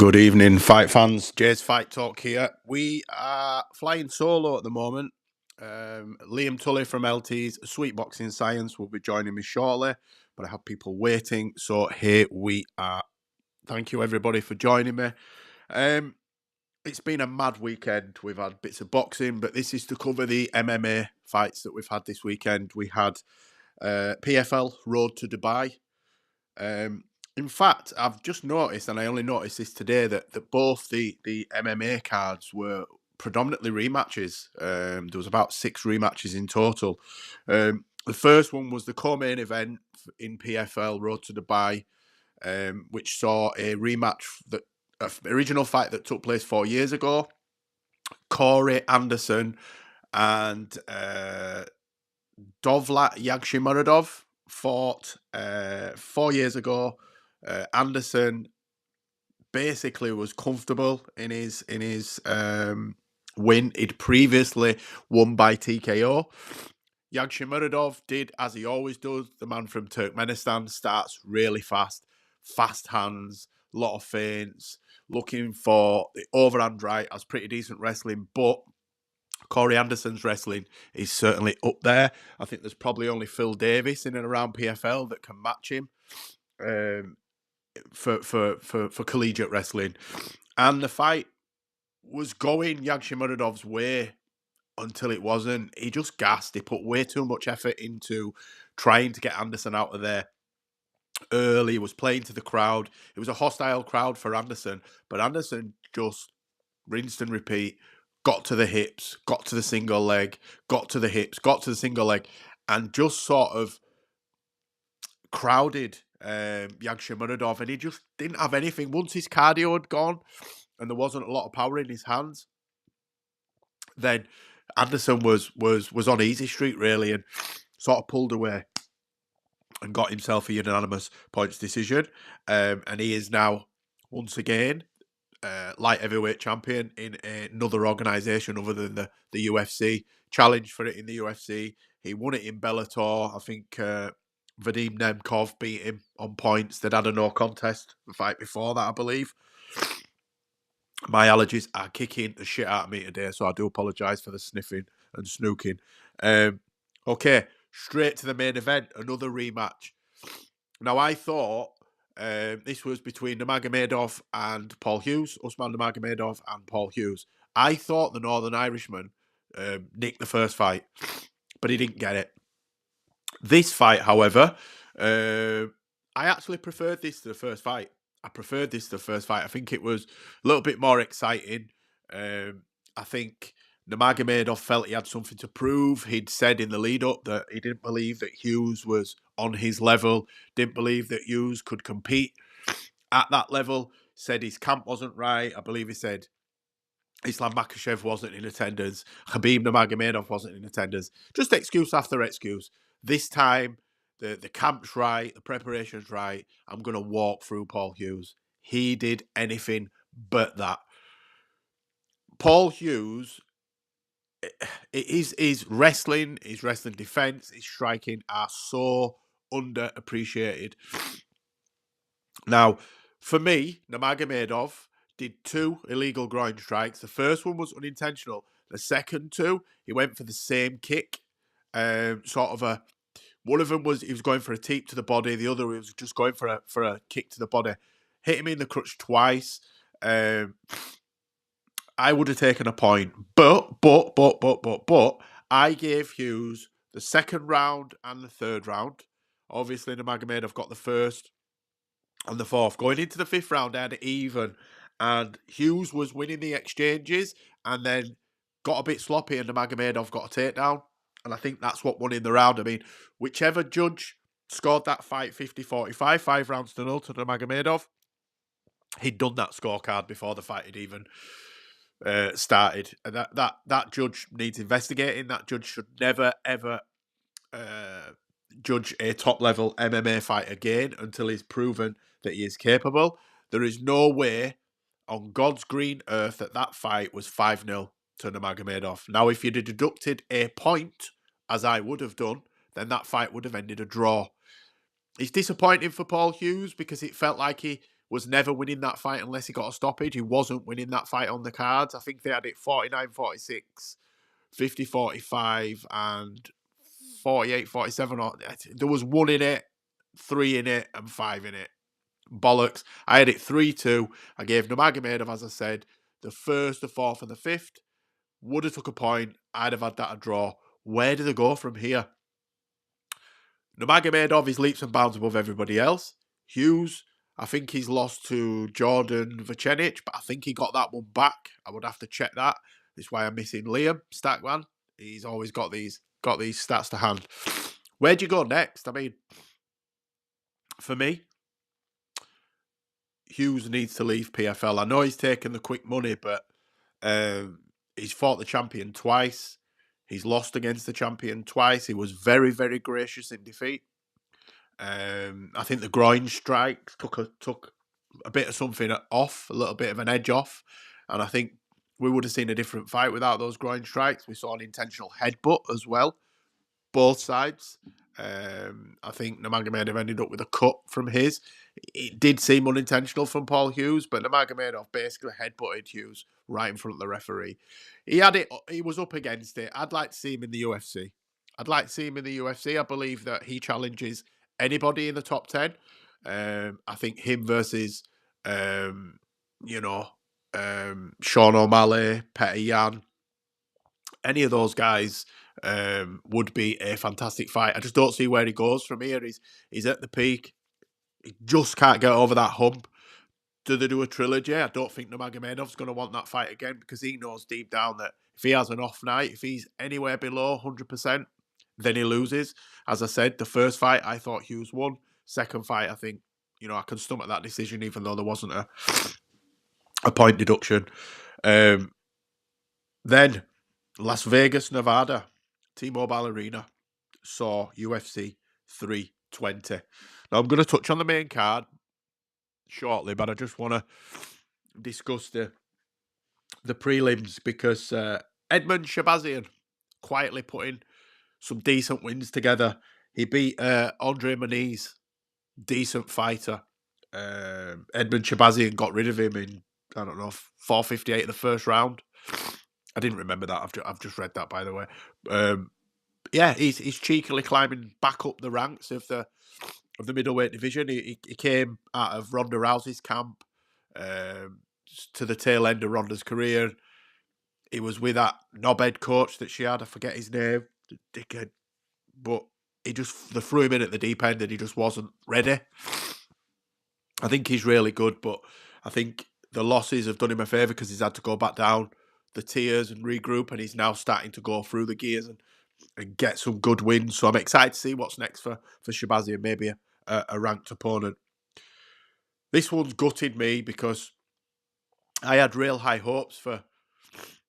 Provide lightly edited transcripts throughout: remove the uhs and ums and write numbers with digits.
Good evening, fight fans. Jay's Fight Talk here. We are flying solo at the moment. Liam Tully from LT's Sweet Boxing Science will be joining me shortly, but I have people waiting, so here we are. Thank you, everybody, for joining me. It's been a mad weekend. We've had bits of boxing, but this is to cover the MMA fights that we've had this weekend. We had PFL Road to Dubai. In fact, I've just noticed, and I only noticed this today, that both the MMA cards were predominantly rematches. There was about 6 rematches in total. The first one was the co-main event in PFL Road to Dubai, which saw a rematch, that original fight that took place 4 years ago. Corey Anderson and Dovlat Yagshimuradov fought 4 years ago. Anderson basically was comfortable in his win. He'd previously won by TKO. Yagshimuradov did as he always does. The man from Turkmenistan starts really fast hands, a lot of feints, looking for the overhand right. Has pretty decent wrestling, but Corey Anderson's wrestling is certainly up there. I think there's probably only Phil Davis in and around PFL that can match him for collegiate wrestling. And the fight was going Yagshimuradov's way until it wasn't. He just gassed. He put way too much effort into trying to get Anderson out of there early. He was playing to the crowd. It was a hostile crowd for Anderson, but Anderson just rinsed and repeat. Got to the hips, got to the single leg, got to the hips, got to the single leg, and just sort of crowded Yagshimuradov, and he just didn't have anything. Once his cardio had gone and there wasn't a lot of power in his hands, then Anderson was on easy street, really, and sort of pulled away and got himself a unanimous points decision. And he is now, once again, light heavyweight champion in another organisation other than the UFC. Challenged for it in the UFC. He won it in Bellator. I think Vadim Nemkov beat him on points. They'd had a no contest the fight before that, I believe. My allergies are kicking the shit out of me today, so I do apologise for the sniffing and snooking. Okay, straight to the main event, another rematch. Now, I thought this was between Nurmagomedov and Paul Hughes, Usman Nurmagomedov and Paul Hughes. I thought the Northern Irishman nicked the first fight, but he didn't get it. This fight, however, I actually preferred this to the first fight. I think it was a little bit more exciting. I think Nurmagomedov felt he had something to prove. He'd said in the lead-up that he didn't believe that Hughes was on his level, didn't believe that Hughes could compete at that level, said his camp wasn't right. I believe he said Islam Makhachev wasn't in attendance, Khabib Nurmagomedov wasn't in attendance. Just excuse after excuse. This time, the camp's right, the preparation's right. I'm going to walk through Paul Hughes. He did anything but that. Paul Hughes, his wrestling, defense, his striking are so underappreciated. Now, for me, Nurmagomedov did 2 illegal groin strikes. The first one was unintentional. The second 2, he went for the same kick. One of them was he was going for a teep to the body. The other was just going for a kick to the body. Hit him in the crutch twice. I would have taken a point, but I gave Hughes the second round and the third round. Obviously, Nurmagomedov got the first and the fourth. Going into the 5th round, I had it even, and Hughes was winning the exchanges, and then got a bit sloppy, and Nurmagomedov got a takedown. And I think that's what won in the round. I mean, whichever judge scored that fight 50-45, 5 rounds to 0 to Nurmagomedov, he'd done that scorecard before the fight had even started. And that judge needs investigating. That judge should never, ever judge a top-level MMA fight again until he's proven that he is capable. There is no way on God's green earth that fight was 5-0. To Nurmagomedov. Now, if you'd have deducted a point, as I would have done, then that fight would have ended a draw. It's disappointing for Paul Hughes because it felt like he was never winning that fight unless he got a stoppage. He wasn't winning that fight on the cards. I think they had it 49-46, 50-45, and 48-47. There was 1 in it, 3 in it, and 5 in it. Bollocks. I had it 3-2. I gave Nurmagomedov, as I said, the first, the fourth, and the fifth. Would have took a point. I'd have had that a draw. Where do they go from here? Nurmagomedov is leaps and bounds above everybody else. Hughes, I think he's lost to Jordan Vucenic, but I think he got that one back. I would have to check that. That's why I'm missing Liam Stackman. He's always got these stats to hand. Where do you go next? I mean, for me, Hughes needs to leave PFL. I know he's taken the quick money, but he's fought the champion twice. He's lost against the champion twice. He was very, very gracious in defeat. I think the groin strikes took a bit of something off, a little bit of an edge off. And I think we would have seen a different fight without those groin strikes. We saw an intentional headbutt as well, both sides. I think Nurmagomedov ended up with a cut from his. It did seem unintentional from Paul Hughes, but Nurmagomedov basically headbutted Hughes right in front of the referee. He had it. He was up against it. I'd like to see him in the UFC. I believe that he challenges anybody in the top 10. I think him versus, Sean O'Malley, Petr Yan, any of those guys would be a fantastic fight. I just don't see where he goes from here. He's at the peak. He just can't get over that hump. Do they do a trilogy? I don't think Nurmagomedov's going to want that fight again because he knows deep down that if he has an off night, if he's anywhere below 100%, then he loses. As I said, the first fight, I thought Hughes won. Second fight, I think, I can stomach that decision even though there wasn't a point deduction. Then, Las Vegas, Nevada, T-Mobile Arena, saw UFC 320. Now, I'm going to touch on the main card shortly, but I just want to discuss the prelims because Edmund Shabazian quietly putting some decent wins together. He beat Andre Muniz, decent fighter. Edmund Shabazian got rid of him in, 4:58 of the first round. I didn't remember that. I've just read that, by the way. He's cheekily climbing back up the ranks of the middleweight division. He came out of Ronda Rousey's camp to the tail end of Ronda's career. He was with that knobhead coach that she had. I forget his name, the dickhead. But they threw him in at the deep end and he just wasn't ready. I think he's really good, but I think the losses have done him a favour because he's had to go back down the tiers and regroup, and he's now starting to go through the gears and get some good wins. So I'm excited to see what's next for Shabazian, maybe a ranked opponent. This one's gutted me because I had real high hopes for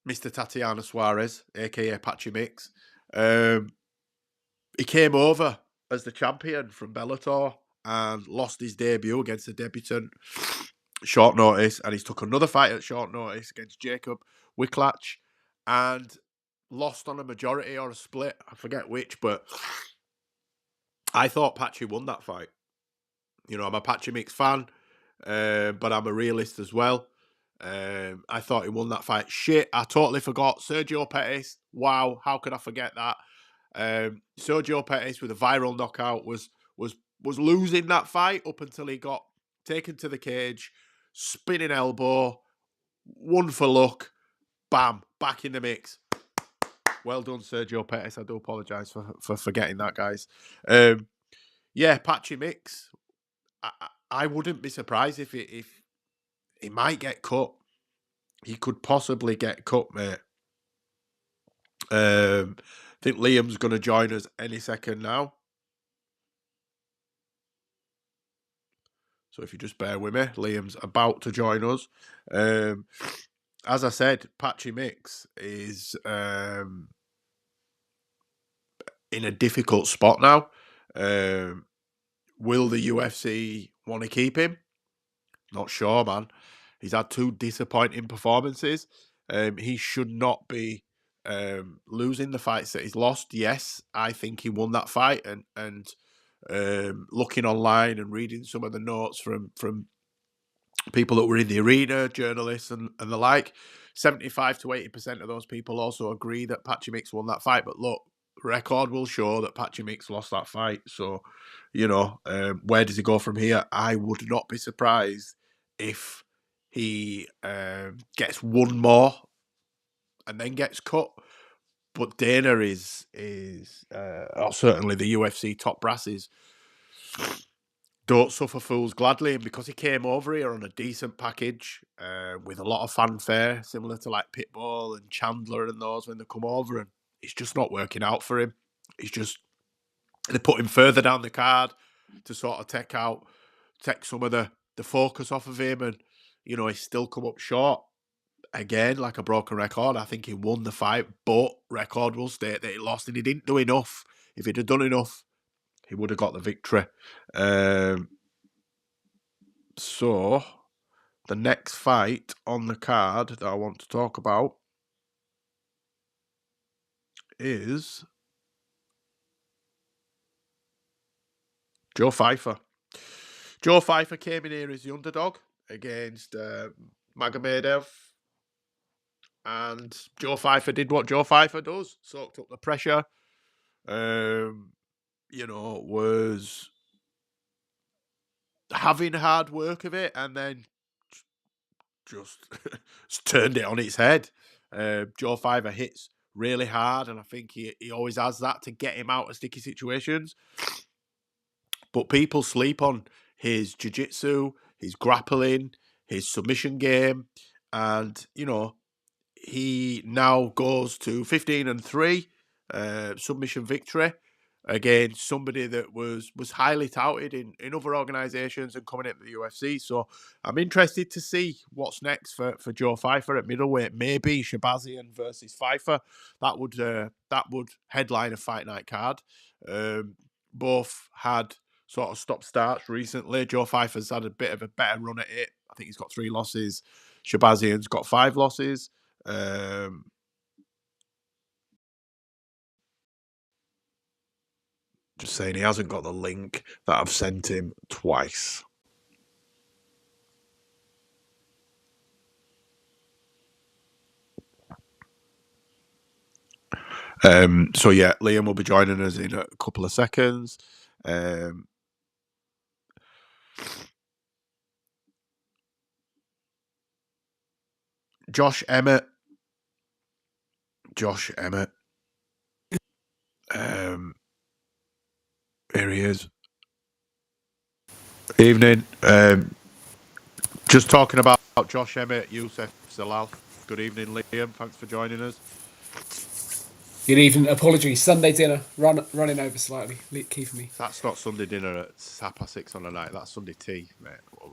Mr. Tatiana Suarez, aka Patchy Mix. He came over as the champion from Bellator and lost his debut against the debutant short notice, and he's took another fight at short notice against Jacob Wicklach and lost on a majority or a split. I forget which, but I thought Patchy won that fight. I'm a Patchy Mix fan, but I'm a realist as well. I thought he won that fight. Shit, I totally forgot. Sergio Pettis. Wow, how could I forget that? Sergio Pettis with a viral knockout was losing that fight up until he got taken to the cage, spinning elbow, one for luck, bam, back in the mix. Well done, Sergio Pettis. I do apologise for forgetting that, guys. Patchy Mix. I wouldn't be surprised if he might get cut. He could possibly get cut, mate. I think Liam's going to join us any second now. So if you just bear with me, Liam's about to join us. As I said, Patchy Mix is in a difficult spot now. Will the UFC want to keep him? Not sure, man. He's had 2 disappointing performances. He should not be losing the fights that he's lost. Yes, I think he won that fight, and looking online and reading some of the notes from people that were in the arena, journalists and the like, 75 to 80% of those people also agree that Patchy Mix won that fight. But look, record will show that Patchy Mix lost that fight. So, where does he go from here? I would not be surprised if he gets one more and then gets cut. But Dana or certainly the UFC top brasses, don't suffer fools gladly. And because he came over here on a decent package with a lot of fanfare, similar to like Pitbull and Chandler and those when they come over, and it's just not working out for him. They put him further down the card to sort of take some of the focus off of him, and he's still come up short. Again, like a broken record. I think he won the fight, but record will state that he lost, and he didn't do enough. If he'd have done enough, he would have got the victory. So, the next fight on the card that I want to talk about is Joe Pfeiffer. Joe Pfeiffer came in here as the underdog against Magomedov. And Joe Pfeiffer did what Joe Pfeiffer does, soaked up the pressure, was having hard work of it, and then just turned it on its head. Joe Pfeiffer hits really hard, and I think he always has that to get him out of sticky situations. But people sleep on his jiu-jitsu, his grappling, his submission game, and, he now goes to 15-3 submission victory against somebody that was highly touted in other organisations and coming into the UFC. So I'm interested to see what's next for Joe Pfeiffer at middleweight. Maybe Shabazian versus Pfeiffer. That would headline a fight night card. Both had sort of stop-starts recently. Joe Pfeiffer's had a bit of a better run at it. I think he's got 3 losses. Shabazian's got 5 losses. Just saying he hasn't got the link that I've sent him twice. So yeah, Liam will be joining us in a couple of seconds. Josh Emmett. Here he is. Evening. Just talking about Josh Emmett, Youssef Zalal. Good evening, Liam. Thanks for joining us. Good evening. Apologies. Sunday dinner running over slightly. Keeping me. That's not Sunday dinner at 6:30 on the night. That's Sunday tea, mate.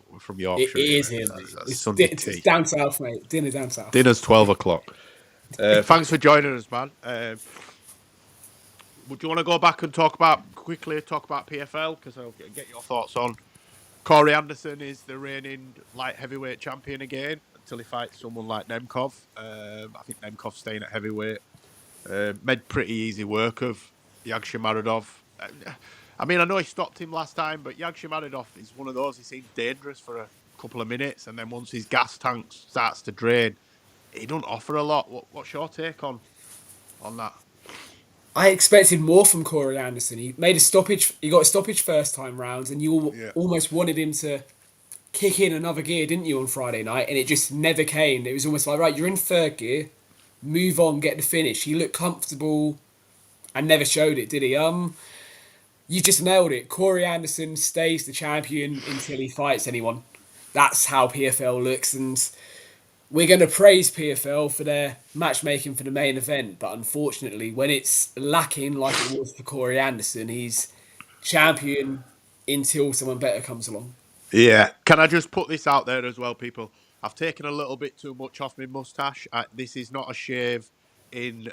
We're from It Yorkshire. is here, mate. That's Sunday tea. It's down south, mate. Dinner down south. Dinner's 12 o'clock. Thanks for joining us, man. Would you want to go back and talk about PFL? Because I'll get your thoughts on. Corey Anderson is the reigning light heavyweight champion again until he fights someone like Nemkov. I think Nemkov's staying at heavyweight. Made pretty easy work of Yagshimaradov. I mean, I know he stopped him last time, but Yagshimaradov is one of those. He seems dangerous for a couple of minutes, and then once his gas tank starts to drain, he don't offer a lot. What's your take on that? I expected more from Corey Anderson. He made a stoppage. He got a stoppage first time round, and you almost wanted him to kick in another gear, didn't you, on Friday night? And it just never came. It was almost like, right, you're in third gear, move on, get the finish. He looked comfortable and never showed it, did he? You just nailed it. Corey Anderson stays the champion until he fights anyone. That's how PFL looks, and we're going to praise PFL for their matchmaking for the main event, but unfortunately, when it's lacking like it was for Corey Anderson, he's champion until someone better comes along. Yeah. Can I just put this out there as well, people? I've taken a little bit too much off my moustache. This is not a shave in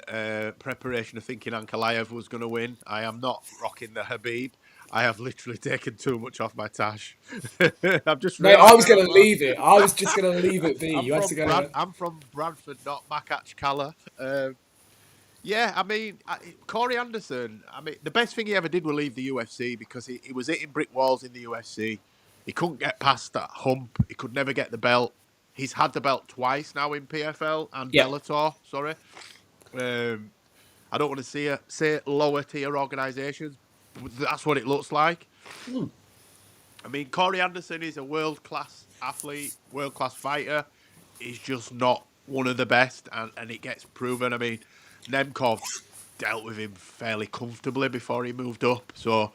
preparation of thinking Ankalaev was going to win. I am not rocking the Habib. I have literally taken too much off my tash. I've just Mate, I was realised going to leave it. I was just going to leave it be. I'm from Bradford, not Makachkala. Yeah, I mean, Corey Anderson, I mean, the best thing he ever did was leave the UFC because he was hitting brick walls in the UFC. He couldn't get past that hump. He could never get the belt. He's had the belt twice now in PFL and Yep. Bellator. Sorry. I don't want to say lower tier organisations. But that's what it looks like. I mean, Corey Anderson is a world class athlete, world class fighter. He's just not one of the best, and it gets proven. I mean, Nemkov dealt with him fairly comfortably before he moved up. So,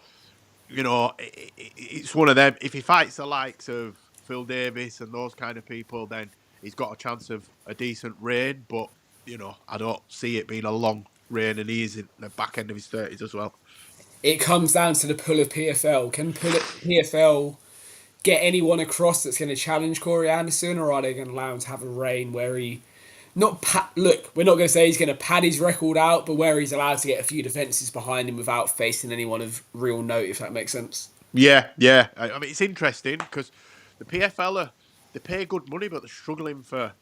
it's one of them. If he fights the likes of Phil Davis and those kind of people, then he's got a chance of a decent reign. But, I don't see it being a long reign, and he is in the back end of his 30s as well. It comes down to the pull of PFL. Can PFL get anyone across that's going to challenge Corey Anderson, or are they going to allow him to have a reign where he look, we're not going to say he's going to pad his record out, but where he's allowed to get a few defences behind him without facing anyone of real note, if that makes sense. Yeah, yeah. I mean, it's interesting because the PFL they pay good money, but they're struggling for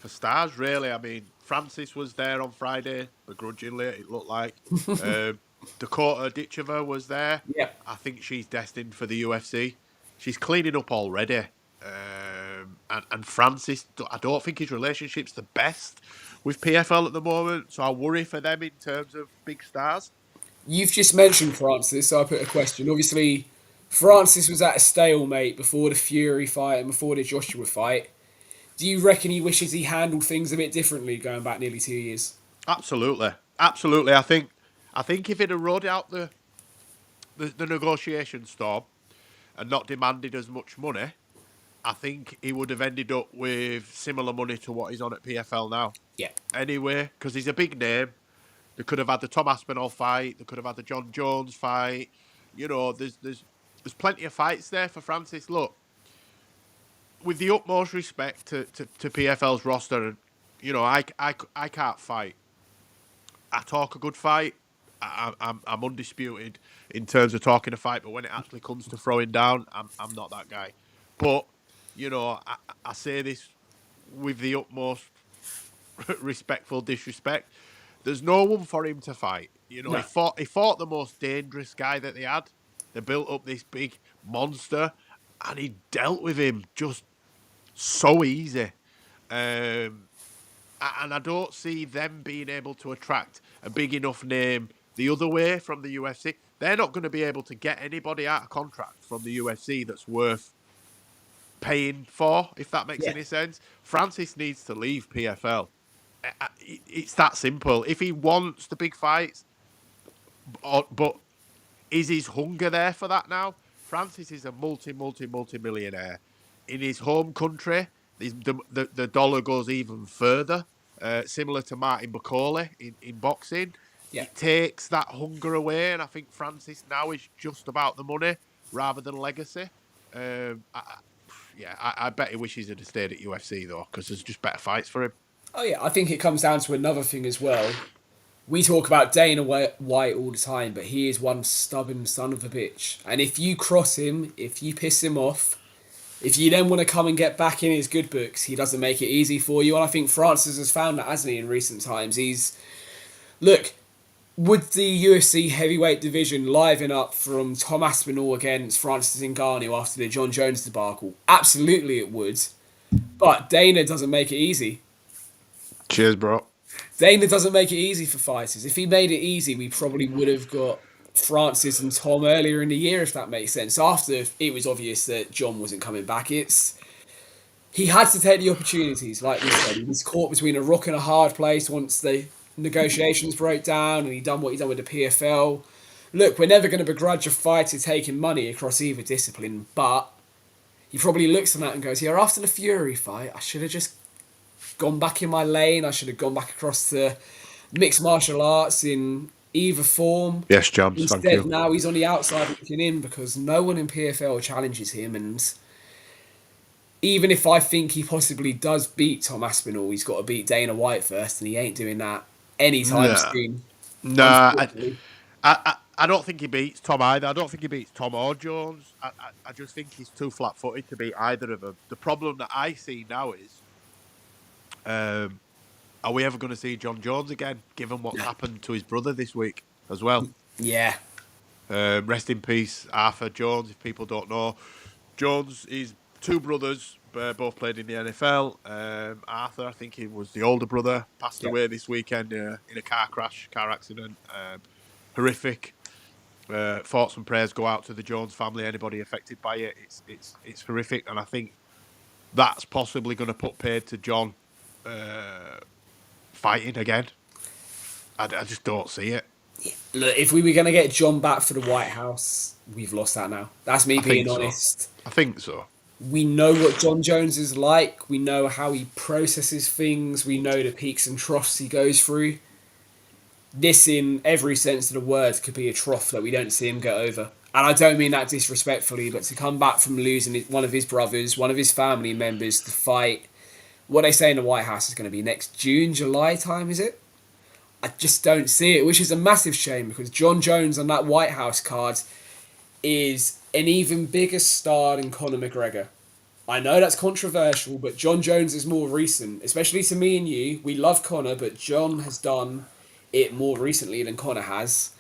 stars. Really, I mean, Francis was there on Friday, begrudgingly. It looked like Dakota Ditcheva was there. Yeah. I think she's destined for the UFC. She's cleaning up already. And Francis, I don't think his relationship's the best with PFL at the moment, so I worry for them in terms of big stars. You've just mentioned Francis, so I put a question. Obviously, Francis was at a stalemate before the Fury fight and before the Joshua fight. Do you reckon he wishes he handled things a bit differently going back nearly 2 years? Absolutely, absolutely. I think if he'd have rode out the negotiation storm and not demanded as much money, I think he would have ended up with similar money to what he's on at PFL now. Yeah. Anyway, because he's a big name. They could have had the Tom Aspinall fight. They could have had the John Jones fight. There's plenty of fights there for Francis. Look, with the utmost respect to PFL's roster, and I can't fight. I talk a good fight. I'm undisputed in terms of talking a fight, but when it actually comes to throwing down, I'm not that guy. But I say this with the utmost respectful disrespect. There's no one for him to fight. No. He fought the most dangerous guy that they had. They built up this big monster, and he dealt with him just so easy. And I don't see them being able to attract a big enough name the other way from the UFC. They're not going to be able to get anybody out of contract from the UFC that's worth paying for, if that makes any sense. Francis needs to leave PFL. It's that simple. If he wants the big fights, but is his hunger there for that now? Francis is a multi-millionaire. In his home country, the dollar goes even further, similar to Martin Bakole in boxing. Yeah. It takes that hunger away, and I think Francis now is just about the money rather than legacy. I bet he wishes he'd have stayed at UFC, though, because there's just better fights for him. Oh, yeah, I think it comes down to another thing as well. We talk about Dana White all the time, but he is one stubborn son of a bitch. And if you cross him, if you piss him off, if you then want to come and get back in his good books, he doesn't make it easy for you. And I think Francis has found that, hasn't he, in recent times? Look, would the UFC heavyweight division liven up from Tom Aspinall against Francis Ngannou after the John Jones debacle? Absolutely it would. But Dana doesn't make it easy. Cheers, bro. Dana doesn't make it easy for fighters. If he made it easy, we probably would have got Francis and Tom earlier in the year, if that makes sense. After it was obvious that John wasn't coming back, he had to take the opportunities, like we said. He was caught between a rock and a hard place once the negotiations broke down, and he done what he done with the PFL. Look, we're never going to begrudge a fighter taking money across either discipline, but he probably looks at that and goes, yeah, after the Fury fight, I should have just gone back in my lane. I should have gone back across to mixed martial arts in either form. Yes, Jams, Instead, thank you. now he's on the outside looking in because no one in PFL challenges him. And even if I think he possibly does beat Tom Aspinall, he's got to beat Dana White first, and he ain't doing that anytime soon. Nah, I don't think he beats Tom either. I don't think he beats Tom or Jones. I just think he's too flat-footed to beat either of them. The problem that I see now is, are we ever going to see John Jones again, given what's happened to his brother this week as well? Yeah. Rest in peace, Arthur Jones, if people don't know. Jones, his two brothers, both played in the NFL. Arthur, I think he was the older brother, passed Yeah. away this weekend in a car accident. Horrific. Thoughts and prayers go out to the Jones family. Anybody affected by it, it's horrific, and I think that's possibly going to put paid to John fighting again. I just don't see it. Look, if we were going to get John back for the White House, we've lost that now. That's me I being think so. honest. I think so. We know what John Jones is like. We know how he processes things. We know the peaks and troughs he goes through. This, in every sense of the word, could be a trough that we don't see him get over. And I don't mean that disrespectfully, but to come back from losing one of his brothers, one of his family members, to fight, what they say in the White House is going to be next June, July time, is it? I just don't see it, which is a massive shame because John Jones on that White House card is an even bigger star than Conor McGregor. I know that's controversial, but John Jones is more recent, especially to me and you. We love Conor, but John has done it more recently than Conor has.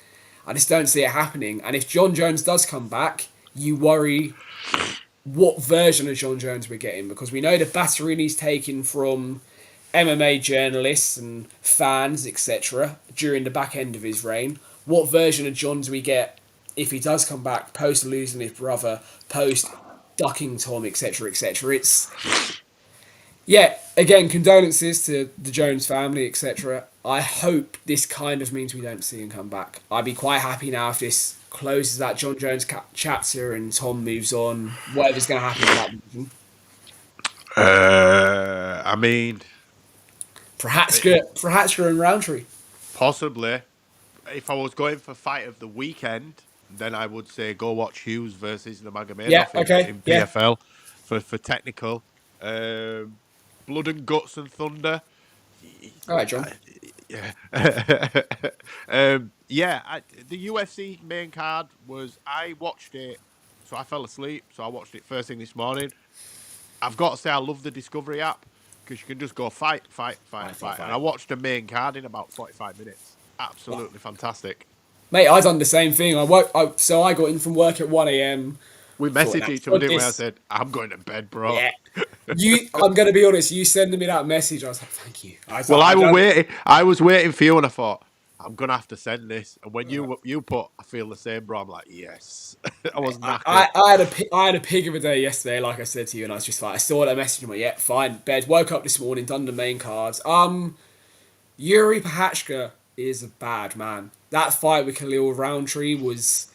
I just don't see it happening. And if John Jones does come back, you worry what version of John Jones we're getting because we know the battering he's taken from MMA journalists and fans, etc., during the back end of his reign. What version of John do we get if he does come back post losing his brother, post ducking Tom, etc., etc.? It's again, condolences to the Jones family, etc. I hope this kind of means we don't see him come back. I'd be quite happy now if this closes that John Jones chapter and Tom moves on. Whatever's going to happen with that division. I mean, For Hatcher and Roundtree. possibly. If I was going for fight of the weekend, then I would say go watch Hughes versus the Yeah, Magomedov okay, in yeah. PFL for technical. Blood and Guts and Thunder. All right, John. Yeah. The UFC main card was, I watched it, so I fell asleep. So I watched it first thing this morning. I've got to say, I love the Discovery app because you can just go fight. And I watched the main card in about 45 minutes. Absolutely fantastic. Mate, I done the same thing. So I got in from work at 1 a.m. We Thought, messaged "Nah, each other, fuck didn't we? I this." said, I'm going to bed, bro. Yeah. I'm gonna be honest. You sending me that message, I was like, "Thank you." I was waiting for you, and I thought, I'm gonna have to send this. And when you put, I feel the same, bro. I'm like, yes. I was knackered. I had a pig of a day yesterday, like I said to you, and I was just like, I saw that message and went, "Yeah, fine." Bed. Woke up this morning, done the main cards. Yuri Pahachka is a bad man. That fight with Khalil Roundtree was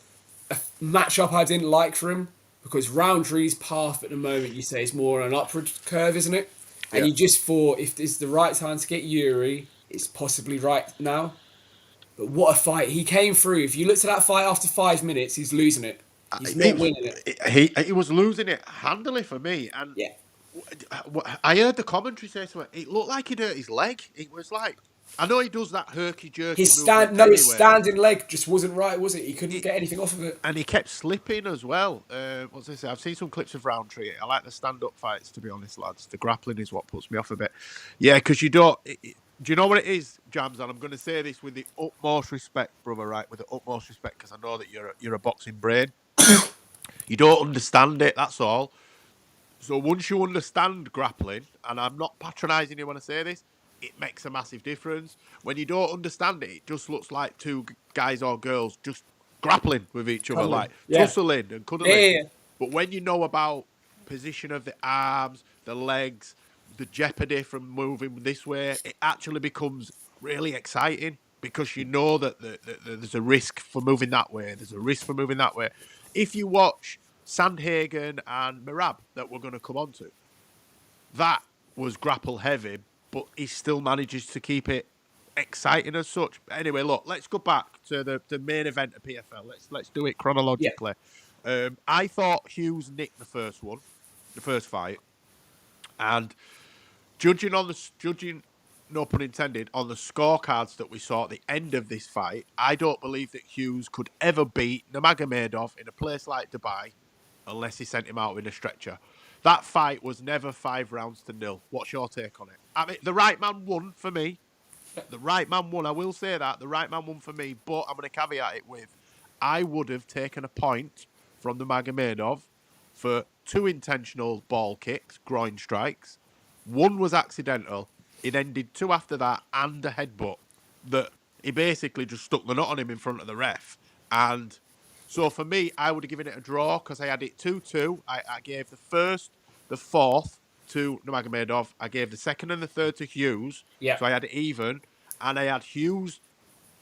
a matchup I didn't like for him because Roundtree's path at the moment, you say, is more on an upward curve, isn't it? And Yeah. you just thought if this is the right time to get Yuri, it's possibly right now. But what a fight. He came through. If you looked at that fight after 5 minutes, he's losing it. He's not winning it. He was losing it handily for me, and Yeah. I heard the commentary say to it. It looked like he'd hurt his leg. It was like, I know he does that herky jerky movement His anyway, standing leg just wasn't right, was it? He couldn't get anything off of it. and he kept slipping as well. What's this? I've seen some clips of Roundtree. I like the stand-up fights, to be honest, lads. The grappling is what puts me off a bit. Yeah, because you don't. Do you know what it is, Jams? And I'm going to say this with the utmost respect, brother. Right, with the utmost respect, because I know that you're a boxing brain. You don't understand it. That's all. So once you understand grappling, and I'm not patronising you when I say this, it makes a massive difference. When you don't understand it, it just looks like two guys or girls just grappling with each other, Cuddling. like Yeah. tussling and Yeah, cuddling. yeah, yeah. But when you know about position of the arms, the legs, the jeopardy from moving this way, it actually becomes really exciting because you know that there's a risk for moving that way. There's a risk for moving that way. If you watch Sandhagen and Mirab that we're going to come on to, that was grapple heavy, but he still manages to keep it exciting as such. Anyway, look, let's go back to the main event of PFL. Let's do it Yeah. chronologically. I thought Hughes nicked the first fight, and judging, no pun intended, on the scorecards that we saw at the end of this fight, I don't believe that Hughes could ever beat Nurmagomedov in a place like Dubai unless he sent him out in a stretcher. That fight was never 5 rounds to 0. What's your take on it? I mean, the right man won for me. The right man won. I will say that. The right man won for me, but I'm going to caveat it with, I would have taken a point from the Magomedov for 2 intentional ball kicks, groin strikes. 1 was accidental. It ended 2 after that and a headbutt that he basically just stuck the nut on him in front of the ref. And so for me, I would have given it a draw because I had it 2-2. I gave the fourth to Nurmagomedov. I gave the second and the third to Hughes. Yeah. So I had it even. And I had Hughes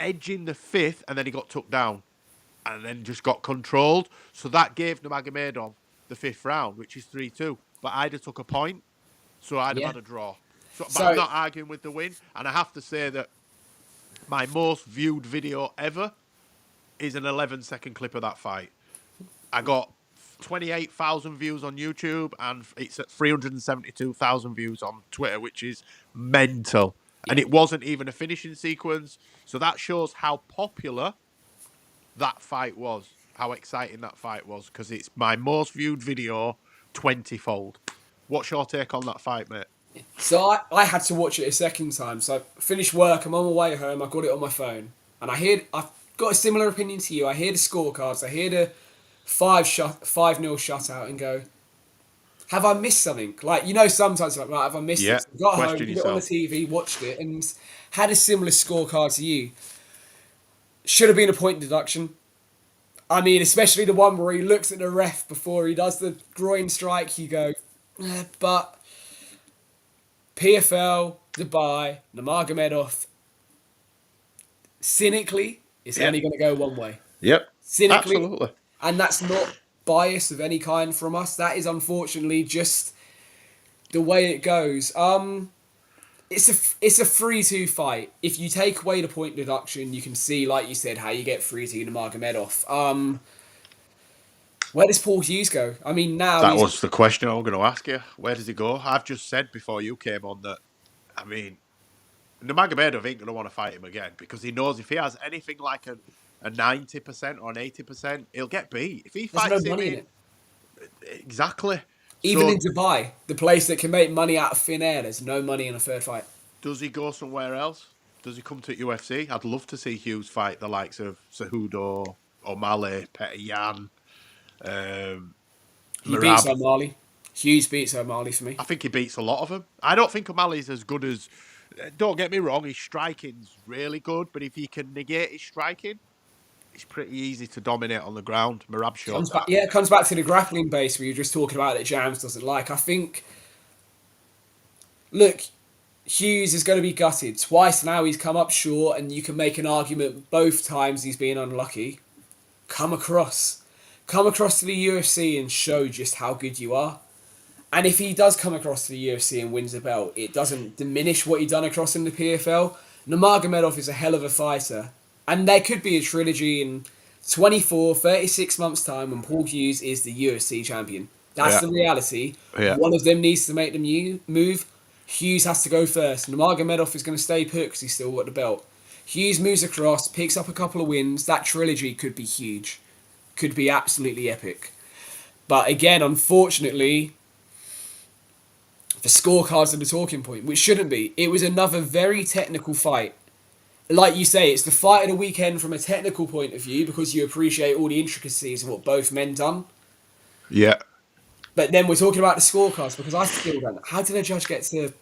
edging the fifth, and then he got took down and then just got controlled. So that gave Nurmagomedov the 5th round, which is 3-2. But I'd have took a point, so I'd have Yeah. had a draw. But So I'm not arguing with the win. And I have to say that my most viewed video ever is an 11-second clip of that fight. I got 28,000 views on YouTube, and it's at 372,000 views on Twitter, which is mental. And it wasn't even a finishing sequence. So that shows how popular that fight was, how exciting that fight was, because it's my most viewed video 20-fold. What's your take on that fight, mate? So I had to watch it a second time. So I finished work, I'm on my way home, I got it on my phone. And I've got a similar opinion to you. I hear the scorecards, I hear the 5-0 shutout and go, have I missed something? Like, sometimes like, right, have I missed Yeah, it? So I got home, question put it on the yourself. TV, watched it, and had a similar scorecard to you. Should have been a point deduction. I mean, especially the one where he looks at the ref before he does the groin strike, you go, but PFL, Dubai, Nurmagomedov, cynically, it's Yeah. only going to go one way. Yep. Cynically. Absolutely. And that's not bias of any kind from us. That is unfortunately just the way it goes. It's a 3-2 fight. If you take away the point deduction, you can see, like you said, how you get 3-2 Nurmagomedov. Where does Paul Hughes go? I mean, now That was the question I was going to ask you. Where does he go? I've just said before you came on that, I mean, Nurmagomedov ain't going to want to fight him again because he knows if he has anything like a 90% or an 80%, he'll get beat. If he there's no fights him money in in... it. Exactly. Even in So Dubai, the place that can make money out of thin air, there's no money in a third fight. does he go somewhere else? Does he come to UFC? I'd love to see Hughes fight the likes of Cejudo, O'Malley, Petr Yan, He beats Merab. O'Malley. Hughes beats O'Malley for me. I think he beats a lot of them. I don't think O'Malley's as good as... Don't get me wrong, his striking's really good, but if he can negate his striking, it's pretty easy to dominate on the ground. Merab showed that. It comes back to the grappling base where you're just talking about that Jams doesn't like. I think, look, Hughes is going to be gutted. Twice now he's come up short, and you can make an argument both times he's been unlucky. Come across. Come across to the UFC and show just how good you are. And if he does come across to the UFC and wins a belt, it doesn't diminish what he done across in the PFL. Nurmagomedov is a hell of a fighter. And there could be a trilogy in 24, 36 months' time when Paul Hughes is the UFC champion. That's the reality. Yeah. One of them needs to make the move. Hughes has to go first. Nurmagomedov is going to stay put because he's still got the belt. Hughes moves across, picks up a couple of wins. That trilogy could be huge. Could be absolutely epic. But again, unfortunately, the scorecards are the talking point, which shouldn't be. It was another very technical fight. Like you say, it's the fight of the weekend from a technical point of view because you appreciate all the intricacies of what both men done. Yeah. But then we're talking about the scorecards because I still don't. How did a judge get to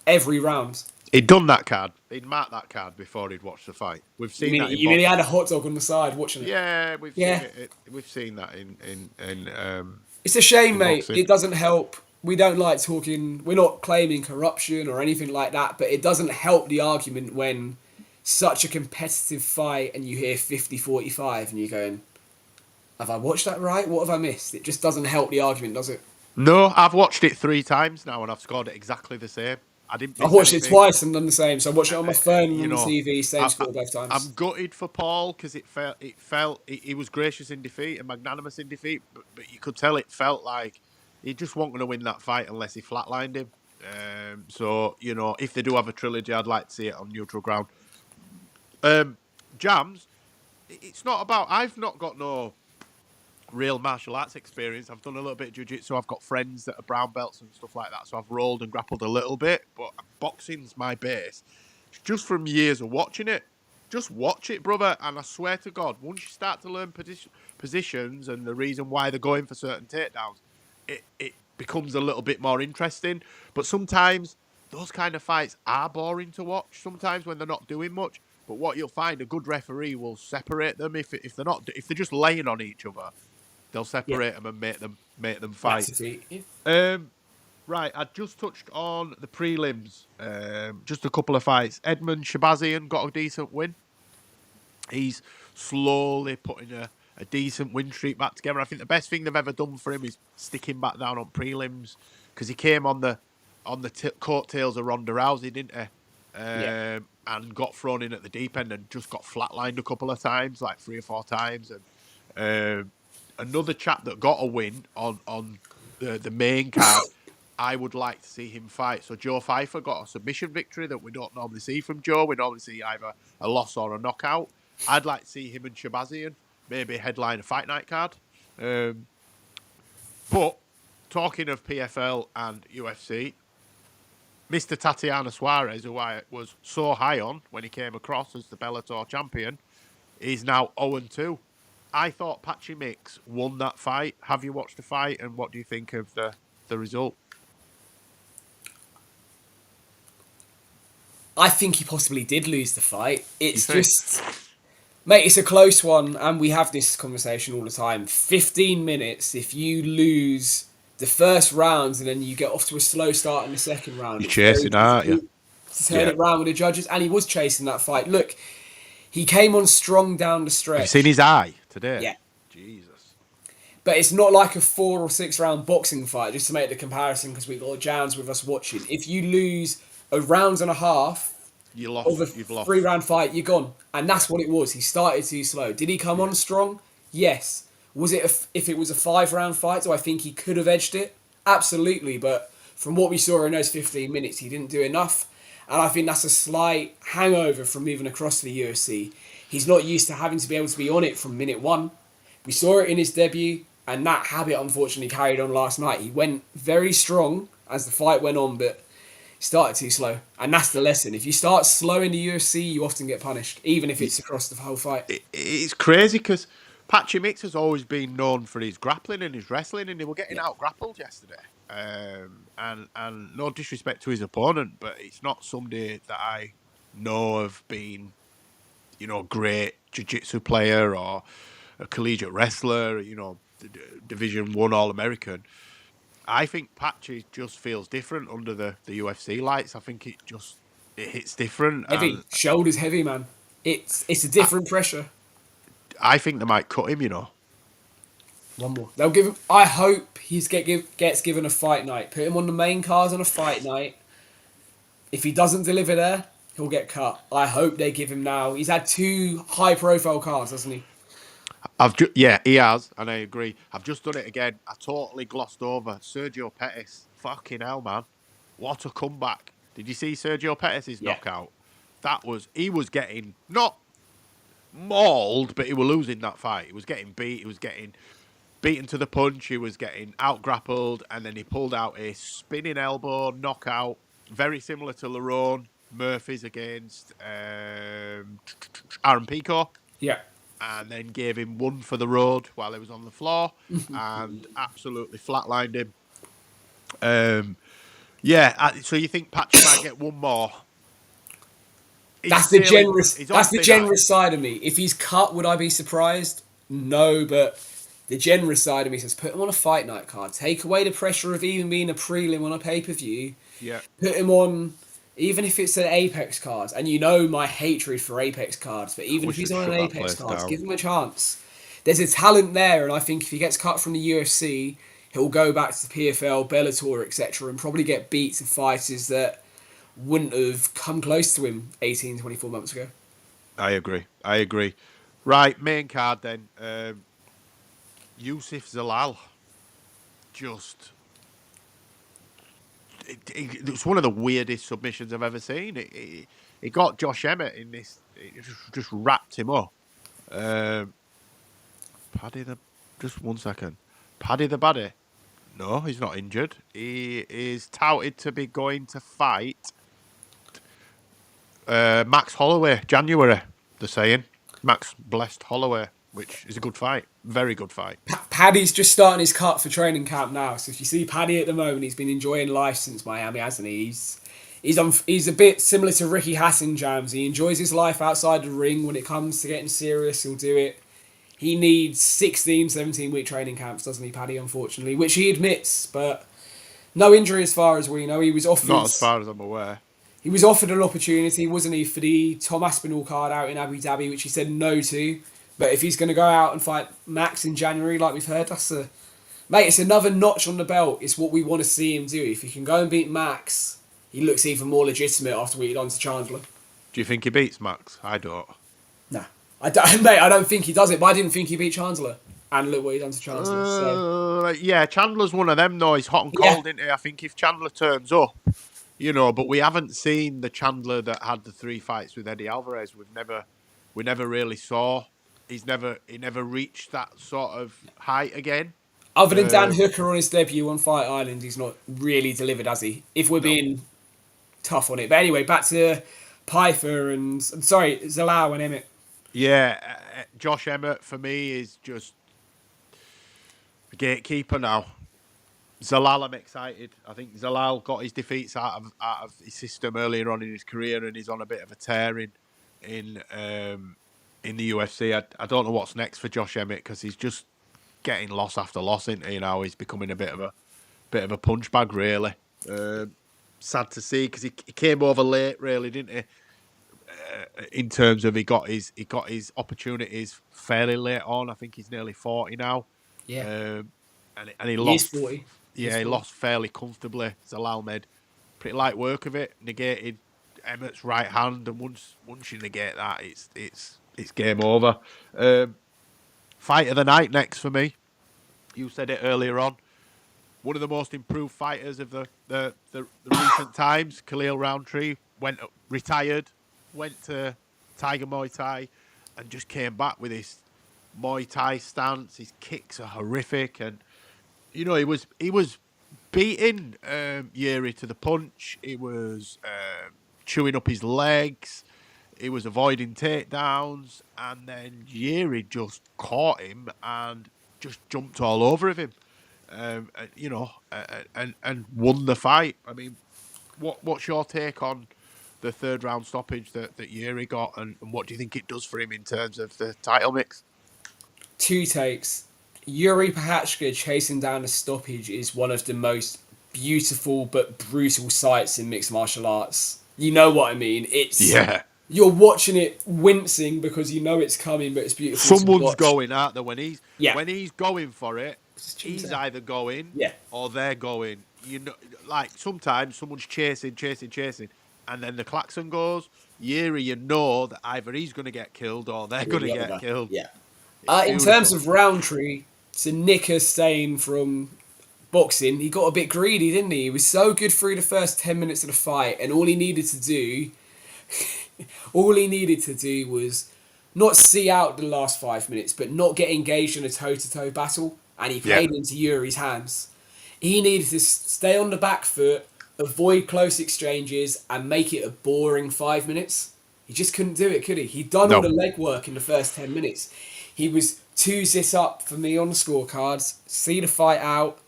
every round? He'd done that card. He'd marked that card before he'd watched the fight. We've You seen mean that in you mean he boxing. had a hot dog on the side watching it? Yeah, we've Yeah. seen it. We've seen that in It's a shame, in mate. boxing. It doesn't help. We don't like talking. We're not claiming corruption or anything like that, but it doesn't help the argument when such a competitive fight and you hear 50-45 and you're going, have I watched that right? What have I missed? It just doesn't help the argument, does it? No, I've watched it 3 times now and I've scored it exactly the same. I didn't I've miss watched it anything. twice and done the same. So I watched it on my phone and You on the know, TV, same I- score both times. I'm gutted for Paul because he was gracious in defeat and magnanimous in defeat, but you could tell it felt like he just wasn't going to win that fight unless he flatlined him. So, if they do have a trilogy, I'd like to see it on neutral ground. Jams, it's not about... I've not got no real martial arts experience. I've done a little bit of jiu-jitsu. I've got friends that are brown belts and stuff like that. So I've rolled and grappled a little bit, but boxing's my base. It's just from years of watching it. Just watch it, brother. And I swear to God, once you start to learn positions and the reason why they're going for certain takedowns, it becomes a little bit more interesting. But sometimes those kind of fights are boring to watch. Sometimes when they're not doing much. But what you'll find, a good referee will separate them if they're just laying on each other. They'll Yeah, separate them and make them fight. that's a feat. Yeah. Right, I just touched on the prelims. Just a couple of fights. Edmund Shabazian got a decent win. He's slowly putting a decent win streak back together. I think the best thing they've ever done for him is sticking back down on prelims because he came on the coattails of Ronda Rousey, didn't he? Yeah. And got thrown in at the deep end and just got flatlined a couple of times, like 3 or 4 times. And another chap that got a win on the main card, I would like to see him fight. So Joe Pfeiffer got a submission victory that we don't normally see from Joe. We normally see either a loss or a knockout. I'd like to see him and Shabazian maybe headline a fight night card. But talking of PFL and UFC, Mr. Tatiana Suarez, who I was so high on when he came across as the Bellator champion, is now 0-2. I thought Patchy Mix won that fight. Have you watched the fight, and what do you think of the result? I think he possibly did lose the fight. It's just, mate, it's a close one, and we have this conversation all the time. 15 minutes, if you lose the first round and then you get off to a slow start in the second round, You're chasing, aren't you? To turn it round with the judges, and he was chasing that fight. Look, he came on strong down the stretch. Have you seen his eye today? Yeah. Jesus. But it's not like a 4 or 6 round boxing fight, just to make the comparison, because we've got Jans with us watching. If you lose a round and a half you've lost. of a 3-round fight, you're gone. And that's what it was. He started too slow. Did he come on strong? Yes. Was it if it was a 5-round fight, do I think he could have edged it? Absolutely. But from what we saw in those 15 minutes, he didn't do enough. And I think that's a slight hangover from moving across to the UFC. He's not used to having to be able to be on it from minute 1. We saw it in his debut, and that habit unfortunately carried on last night. He went very strong as the fight went on, but started too slow. And that's the lesson. If you start slow in the UFC, you often get punished, even if it's across the whole fight. It's crazy because Patchy Mix has always been known for his grappling and his wrestling, and they were getting out grappled yesterday. And no disrespect to his opponent, but it's not somebody that I know of being, great jiu-jitsu player or a collegiate wrestler, Division 1 All-American. I think Patchy just feels different under the UFC lights. I think it hits different. Heavy. Shoulders heavy, man. It's a different pressure. I think they might cut him, One more. They'll give him. I hope he gets given a fight night. Put him on the main cards on a fight night. If he doesn't deliver there, he'll get cut. I hope they give him now. He's had 2 high-profile cards, hasn't he? He has, and I agree. I've just done it again. I totally glossed over Sergio Pettis. Fucking hell, man! What a comeback! Did you see Sergio Pettis' knockout? He was getting not mauled, but he was losing that fight. He was getting beat. He was getting beaten to the punch. He was getting out grappled, and then he pulled out a spinning elbow knockout, very similar to Lerone Murphy's against Aaron Pico. Yeah. And then gave him one for the road while he was on the floor and absolutely flatlined him. So you think Patrick might get one more? That's the generous side of me. If he's cut, would I be surprised? No, but the generous side of me says put him on a fight night card. Take away the pressure of even being a prelim on a pay-per-view. Yeah. Put him on, even if it's an Apex card. And you know my hatred for Apex cards, but even if he's on an Apex card, give him a chance. There's a talent there, and I think if he gets cut from the UFC, he'll go back to the PFL, Bellator, etc., and probably get beat to fighters that wouldn't have come close to him 18, 24 months ago. I agree. Right, main card then. Yusuf Zalal. It's one of the weirdest submissions I've ever seen. It got Josh Emmett in this. It just wrapped him up. Just 1 second. Paddy the Baddy. No, he's not injured. He is touted to be going to fight Max Holloway, January, they're saying. Max Blessed Holloway. which is a good fight. Very good fight. Paddy's just starting his cut for training camp now. So if you see Paddy at the moment, he's been enjoying life since Miami, hasn't he? He's a bit similar to Ricky Hatton, Jams. He enjoys his life outside the ring. When it comes to getting serious, he'll do it. He needs 16, 17-week training camps, doesn't he, Paddy, unfortunately, which he admits, but no injury as far as we know. Not as far as I'm aware. He was offered an opportunity, wasn't he, for the Tom Aspinall card out in Abu Dhabi, which he said no to. But if he's going to go out and fight Max in January, like we've heard, mate, it's another notch on the belt. It's what we want to see him do. If he can go and beat Max, he looks even more legitimate after what he done to Chandler. Do you think he beats Max? I don't. Nah. Mate, I don't think he does it, but I didn't think he beat Chandler. And look what he done to Chandler. Yeah, Chandler's one of them, though. He's hot and cold, isn't he? I think if Chandler turns up, but we haven't seen the Chandler that had the 3 fights with Eddie Alvarez. We never really saw. He never reached that sort of height again. Other than Dan Hooker on his debut on Fight Island, he's not really delivered, has he? If we're being tough on it. But anyway, back to Pfeiffer and Zalal and Emmett. Yeah, Josh Emmett for me is just the gatekeeper now. Zalal, I'm excited. I think Zalal got his defeats out of his system earlier on in his career, and he's on a bit of a tear in the UFC. I don't know what's next for Josh Emmett because he's just getting loss after loss, isn't he? Now he's becoming a bit of a punch bag, really. Sad to see because he came over late, really, didn't he? In terms of he got his opportunities fairly late on. I think he's nearly 40 now. Yeah, and he lost. 40. Yeah, he lost fairly comfortably. Zalal made pretty light work of it. Negated Emmett's right hand, and once you negate that, it's game over. Fight of the night next for me. You said it earlier on. One of the most improved fighters of the recent times, Khalil Roundtree, retired, went to Tiger Muay Thai, and just came back with his Muay Thai stance. His kicks are horrific, and he was beating Yuri to the punch. He was chewing up his legs. He was avoiding takedowns, and then Yuri just caught him and just jumped all over him. And won the fight. I mean, what's your take on the third round stoppage that Yuri got, and what do you think it does for him in terms of the title mix? 2 takes. Yuri Prochazka chasing down a stoppage is one of the most beautiful but brutal sights in mixed martial arts. You know what I mean? You're watching it wincing because you know it's coming, but it's beautiful. Someone's going out there when he's going for it. He's either going or they're going. Like sometimes someone's chasing, and then the klaxon goes. Yuri, you know that either he's going to get killed or they're going to get killed. Yeah. In terms of Roundtree, to nick a stain from boxing, he got a bit greedy, didn't he? He was so good through the first 10 minutes of the fight, and all he needed to do was not see out the last 5 minutes, but not get engaged in a toe-to-toe battle. And he played into Yuri's hands. He needed to stay on the back foot, avoid close exchanges, and make it a boring 5 minutes. He just couldn't do it, could he? He'd done all the legwork in the first 10 minutes. He was 2-0 up for me on the scorecards. See the fight out.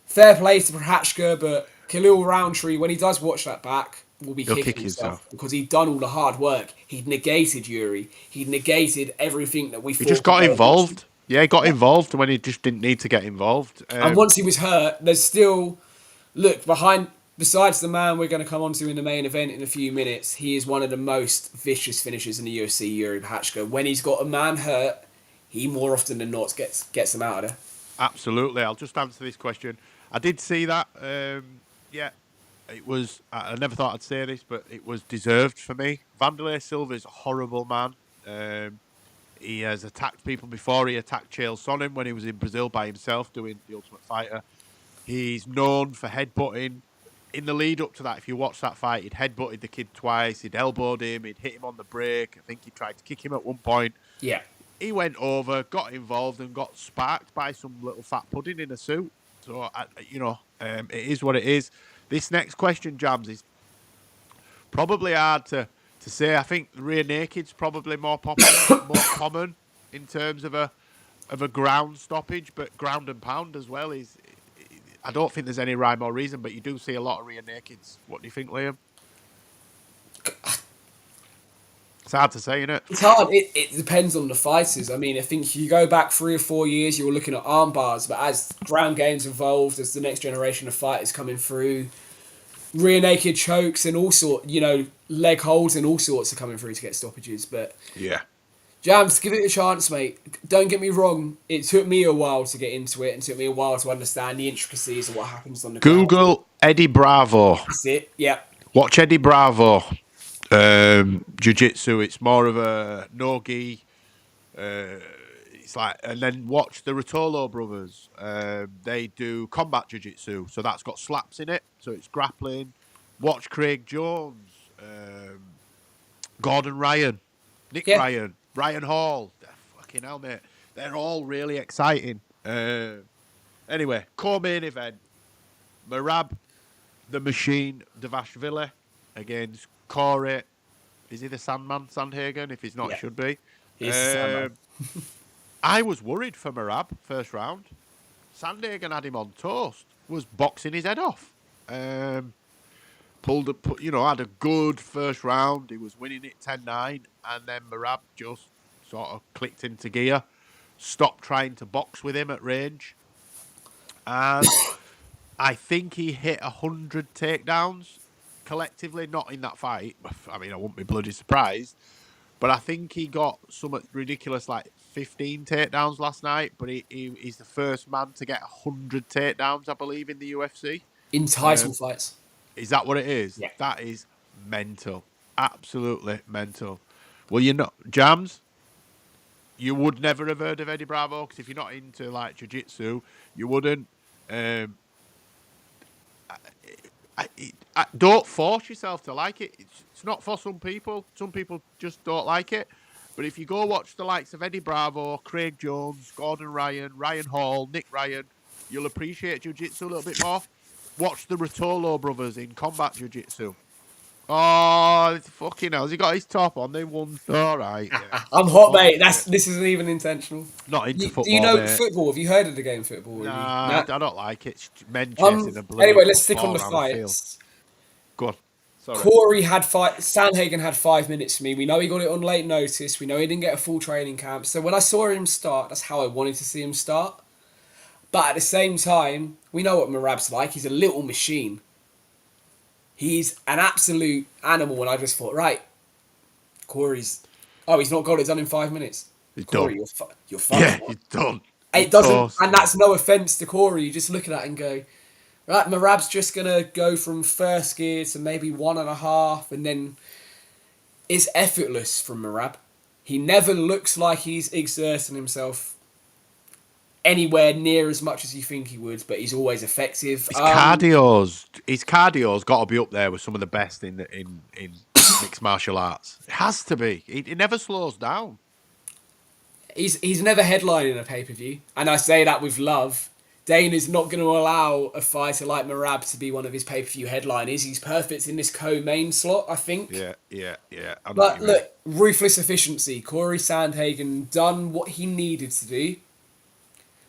Fair play to Prochazka, but Khalil Roundtree, when he does watch that back, will be kicking himself because he'd done all the hard work. He'd negated Yuri. He'd negated everything that we thought. He just got involved. Yeah, he got involved when he just didn't need to get involved. And once he was hurt, there's still... Look, besides the man we're going to come on to in the main event in a few minutes, he is one of the most vicious finishers in the UFC, Yuri Prochazka. When he's got a man hurt, he more often than not gets them out of there. Absolutely. I'll just answer this question. I did see that. It was... I never thought I'd say this, but it was deserved for me. Vanderlei Silva is a horrible man. He has attacked people before. He attacked Chael Sonnen when he was in Brazil by himself doing The Ultimate Fighter. He's known for headbutting. In the lead up to that, if you watch that fight, he'd headbutted the kid twice. He'd elbowed him. He'd hit him on the break. I think he tried to kick him at one point. Yeah. He went over, got involved, and got sparked by some little fat pudding in a suit. So, it is what it is. This next question, Jams, is probably hard to say. I think rear naked's probably more popular, more common. in terms of a ground stoppage, but ground and pound as well is. I don't think there's any rhyme or reason, but you do see a lot of rear nakeds. What do you think, Liam? It's hard to say, isn't it? It's hard. It depends on the fighters. I mean, I think you go back 3 or 4 years, you were looking at arm bars, but as ground game's evolved, as the next generation of fighters coming through, rear naked chokes and all leg holds and all sorts are coming through to get stoppages. But Yeah. Jams, give it a chance, mate. Don't get me wrong. It took me a while to get into it and took me a while to understand the intricacies of what happens on the ground. Google Eddie Bravo. That's it. Yeah. Watch Eddie Bravo. Jiu-jitsu. It's more of a no-gi. It's like, and then watch the Rotolo brothers. They do combat jiu-jitsu, so that's got slaps in it, so it's grappling. Watch Craig Jones, Gordon Ryan, Nick Yeah. Ryan, Ryan Hall. Fucking hell, mate. They're all really exciting. Anyway, co-main event: Marab, the Machine, Davashvili against Corey. Is he the Sandman, Sandhagen? If he's not, Yeah. he should be. He's the Sandman. I was worried for Marab first round. Sandhagen had him on toast. Was boxing his head off. Had a good first round. He was winning it 10-9, and then Marab just sort of clicked into gear. Stopped trying to box with him at range, and I think he hit 100 takedowns collectively. Not in that fight. I mean, I wouldn't be bloody surprised. But I think he got somewhat ridiculous, like 15 takedowns last night. But he's the first man to get 100 takedowns, I believe, in the UFC. In title fights. Is that what it is? Yeah. That is mental. Absolutely mental. Well, Jams, you would never have heard of Eddie Bravo, because if you're not into, like, jiu-jitsu, you wouldn't. Don't force yourself to like it. It's not for some people. Some people just don't like it. But if you go watch the likes of Eddie Bravo, Craig Jones, Gordon Ryan, Ryan Hall, Nick Ryan, you'll appreciate jiu-jitsu a little bit more. Watch the Rotolo brothers in combat jiu-jitsu. Oh, it's fucking hell. Has he got his top on? They won. All right. Yeah. I'm hot, mate. This isn't even intentional. Not into football, do you know mate. football? Have you heard of the game football? Nah, I don't like it. It's men chasing a bloody Anyway, let's stick on ball the around fights. Go on. Sorry. Corey had Sandhagen had 5 minutes for me. We know he got it on late notice. We know he didn't get a full training camp. So when I saw him start, that's how I wanted to see him start. But at the same time, we know what Marab's like. He's a little machine. He's an absolute animal. And I just thought, right, Corey's... Oh, he's not got it done in 5 minutes. He's Corey, done. you're fucked. Yeah, he's done. It doesn't... And that's no offence to Corey. You just look at that and go... Right, Marab's just going to go from first gear to maybe 1.5, and then it's effortless from Marab. He never looks like he's exerting himself anywhere near as much as you think he would, but he's always effective. His cardio's got to be up there with some of the best in mixed martial arts. It has to be. He never slows down. He's never headlining a pay-per-view, and I say that with love. Dana's not going to allow a fighter like Marab to be one of his pay-per-view headliners. He's perfect in this co-main slot, I think. Yeah. But look, ruthless efficiency. Corey Sandhagen done what he needed to do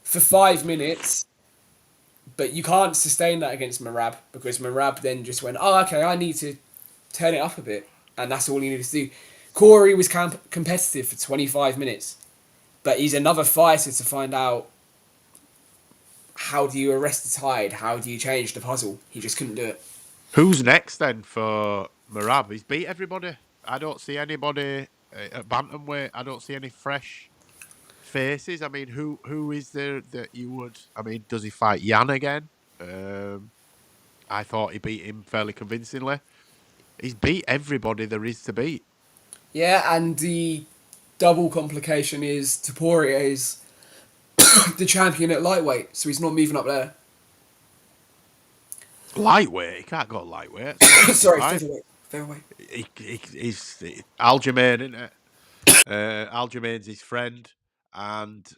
for 5 minutes, but you can't sustain that against Marab, because Marab then just went, oh, okay, I need to turn it up a bit, and that's all he needed to do. Corey was competitive for 25 minutes, but he's another fighter to find out, how do you arrest the tide? How do you change the puzzle? He just couldn't do it. Who's next then for Marab? He's beat everybody. I don't see anybody at bantamweight. I don't see any fresh faces. I mean, who is there that you would... I mean, does he fight Jan again? I thought he beat him fairly convincingly. He's beat everybody there is to beat. Yeah, and the double complication is Taporia is the champion at lightweight, so he's not moving up there. Lightweight? He can't go lightweight. Sorry, featherweight. He's Aljamain, isn't it? Aljamain's his friend, and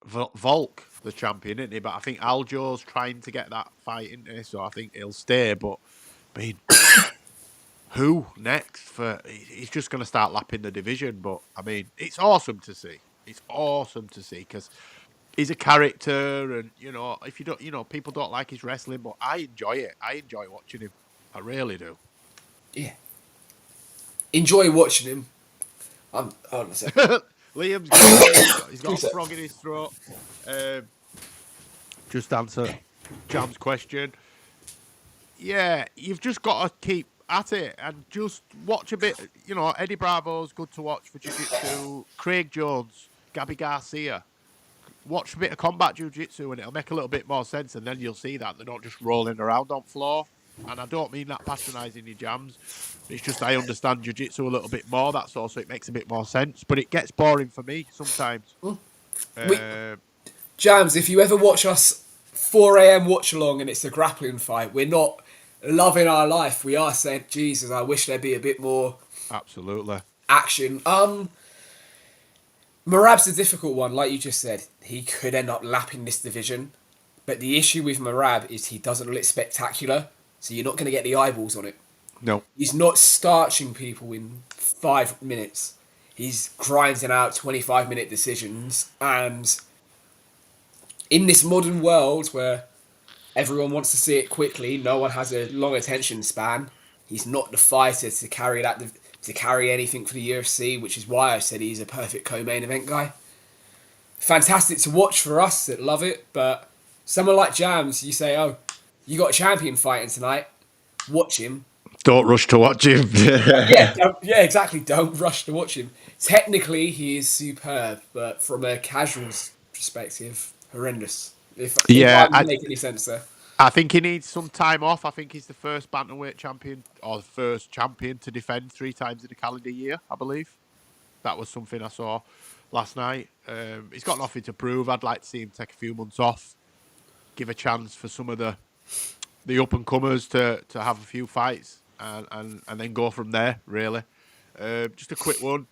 Volk, the champion, isn't he? But I think Aljo's trying to get that fight, isn't he? So I think he'll stay. But I mean, who next for? He's just going to start lapping the division. But I mean, it's awesome to see. It's awesome to see because he's a character, and if you don't, people don't like his wrestling, but I enjoy it. I enjoy watching him. I really do. Yeah. Enjoy watching him. Hold on a second. Liam's gone. He's got a Two frog in his throat. Just answer Jam's question. Yeah, you've just got to keep at it and just watch a bit. Eddie Bravo's good to watch for jiu-jitsu. Craig Jones, Gabby Garcia. Watch a bit of combat jiu-jitsu and it'll make a little bit more sense, and then you'll see that they're not just rolling around on floor. And I don't mean that patronising your Jams. It's just I understand jiu-jitsu a little bit more, that's all, so it makes a bit more sense. But it gets boring for me sometimes. Jams, if you ever watch us 4 a.m. watch along and it's a grappling fight, we're not loving our life. We are saying, Jesus, I wish there'd be a bit more Absolutely. action. Marab's a difficult one, like you just said. He could end up lapping this division. But the issue with Marab is he doesn't look spectacular, so you're not going to get the eyeballs on it. No. He's not starching people in 5 minutes. He's grinding out 25-minute decisions. And in this modern world where everyone wants to see it quickly, no one has a long attention span, he's not the fighter to carry anything for the UFC, which is why I said he's a perfect co-main event guy. Fantastic to watch for us that love it, but someone like Jams, you say, oh, you got a champion fighting tonight, watch him. Don't rush to watch him. Yeah, exactly. Don't rush to watch him. Technically, he is superb, but from a casual's perspective, horrendous. If I make any sense there. I think he needs some time off. I think he's the first bantamweight champion, or the first champion to defend 3 times in a calendar year, I believe. That was something I saw last night. He's got nothing to prove. I'd like to see him take a few months off, give a chance for some of the up-and-comers to have a few fights, and then go from there, really. Just a quick one.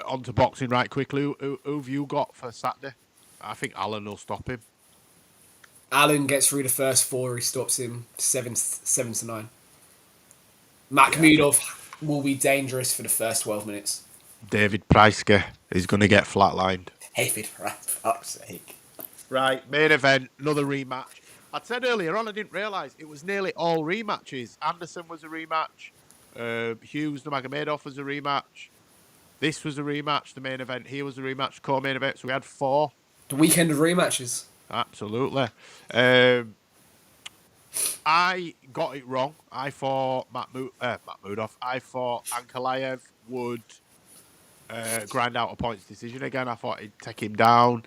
On to boxing right quickly. Who have you got for Saturday? I think Alan will stop him. Alan gets through the first 4, he stops him 7-9. Makhmudov will be dangerous for the first 12 minutes. David Preiske is going to get flatlined. David, for fuck's sake. Right, main event, another rematch. I said earlier on, I didn't realise it was nearly all rematches. Anderson was a rematch. Hughes Nurmagomedov was a rematch. This was a rematch. The main event here was a rematch. Co-main event. So we had 4. The weekend of rematches. Absolutely. I got it wrong. I thought Makhmudov. I thought Ankalaev would grind out a points decision again. I thought he'd take him down.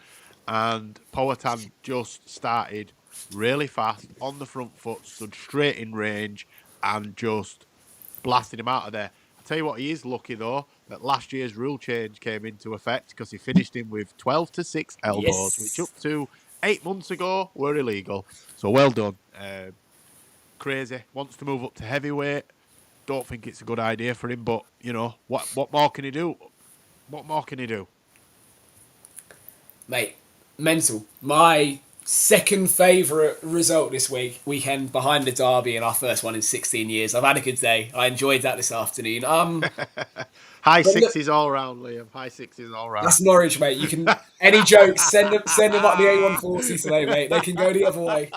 And Powhatan just started really fast on the front foot, stood straight in range, and just blasted him out of there. I tell you what, he is lucky though that last year's rule change came into effect, because he finished him with 12-6 elbows, which up to 8 months ago were illegal. So well done. Crazy. Wants to move up to heavyweight. Don't think it's a good idea for him, but what more can he do? What more can he do? Mate, mental. My second favourite result this weekend behind the derby, and our first one in 16 years. I've had a good day. I enjoyed that this afternoon. High sixes all round, Liam. High sixes all round. That's Norwich, mate. You can any jokes, send them up the A140 today, mate. They can go the other way.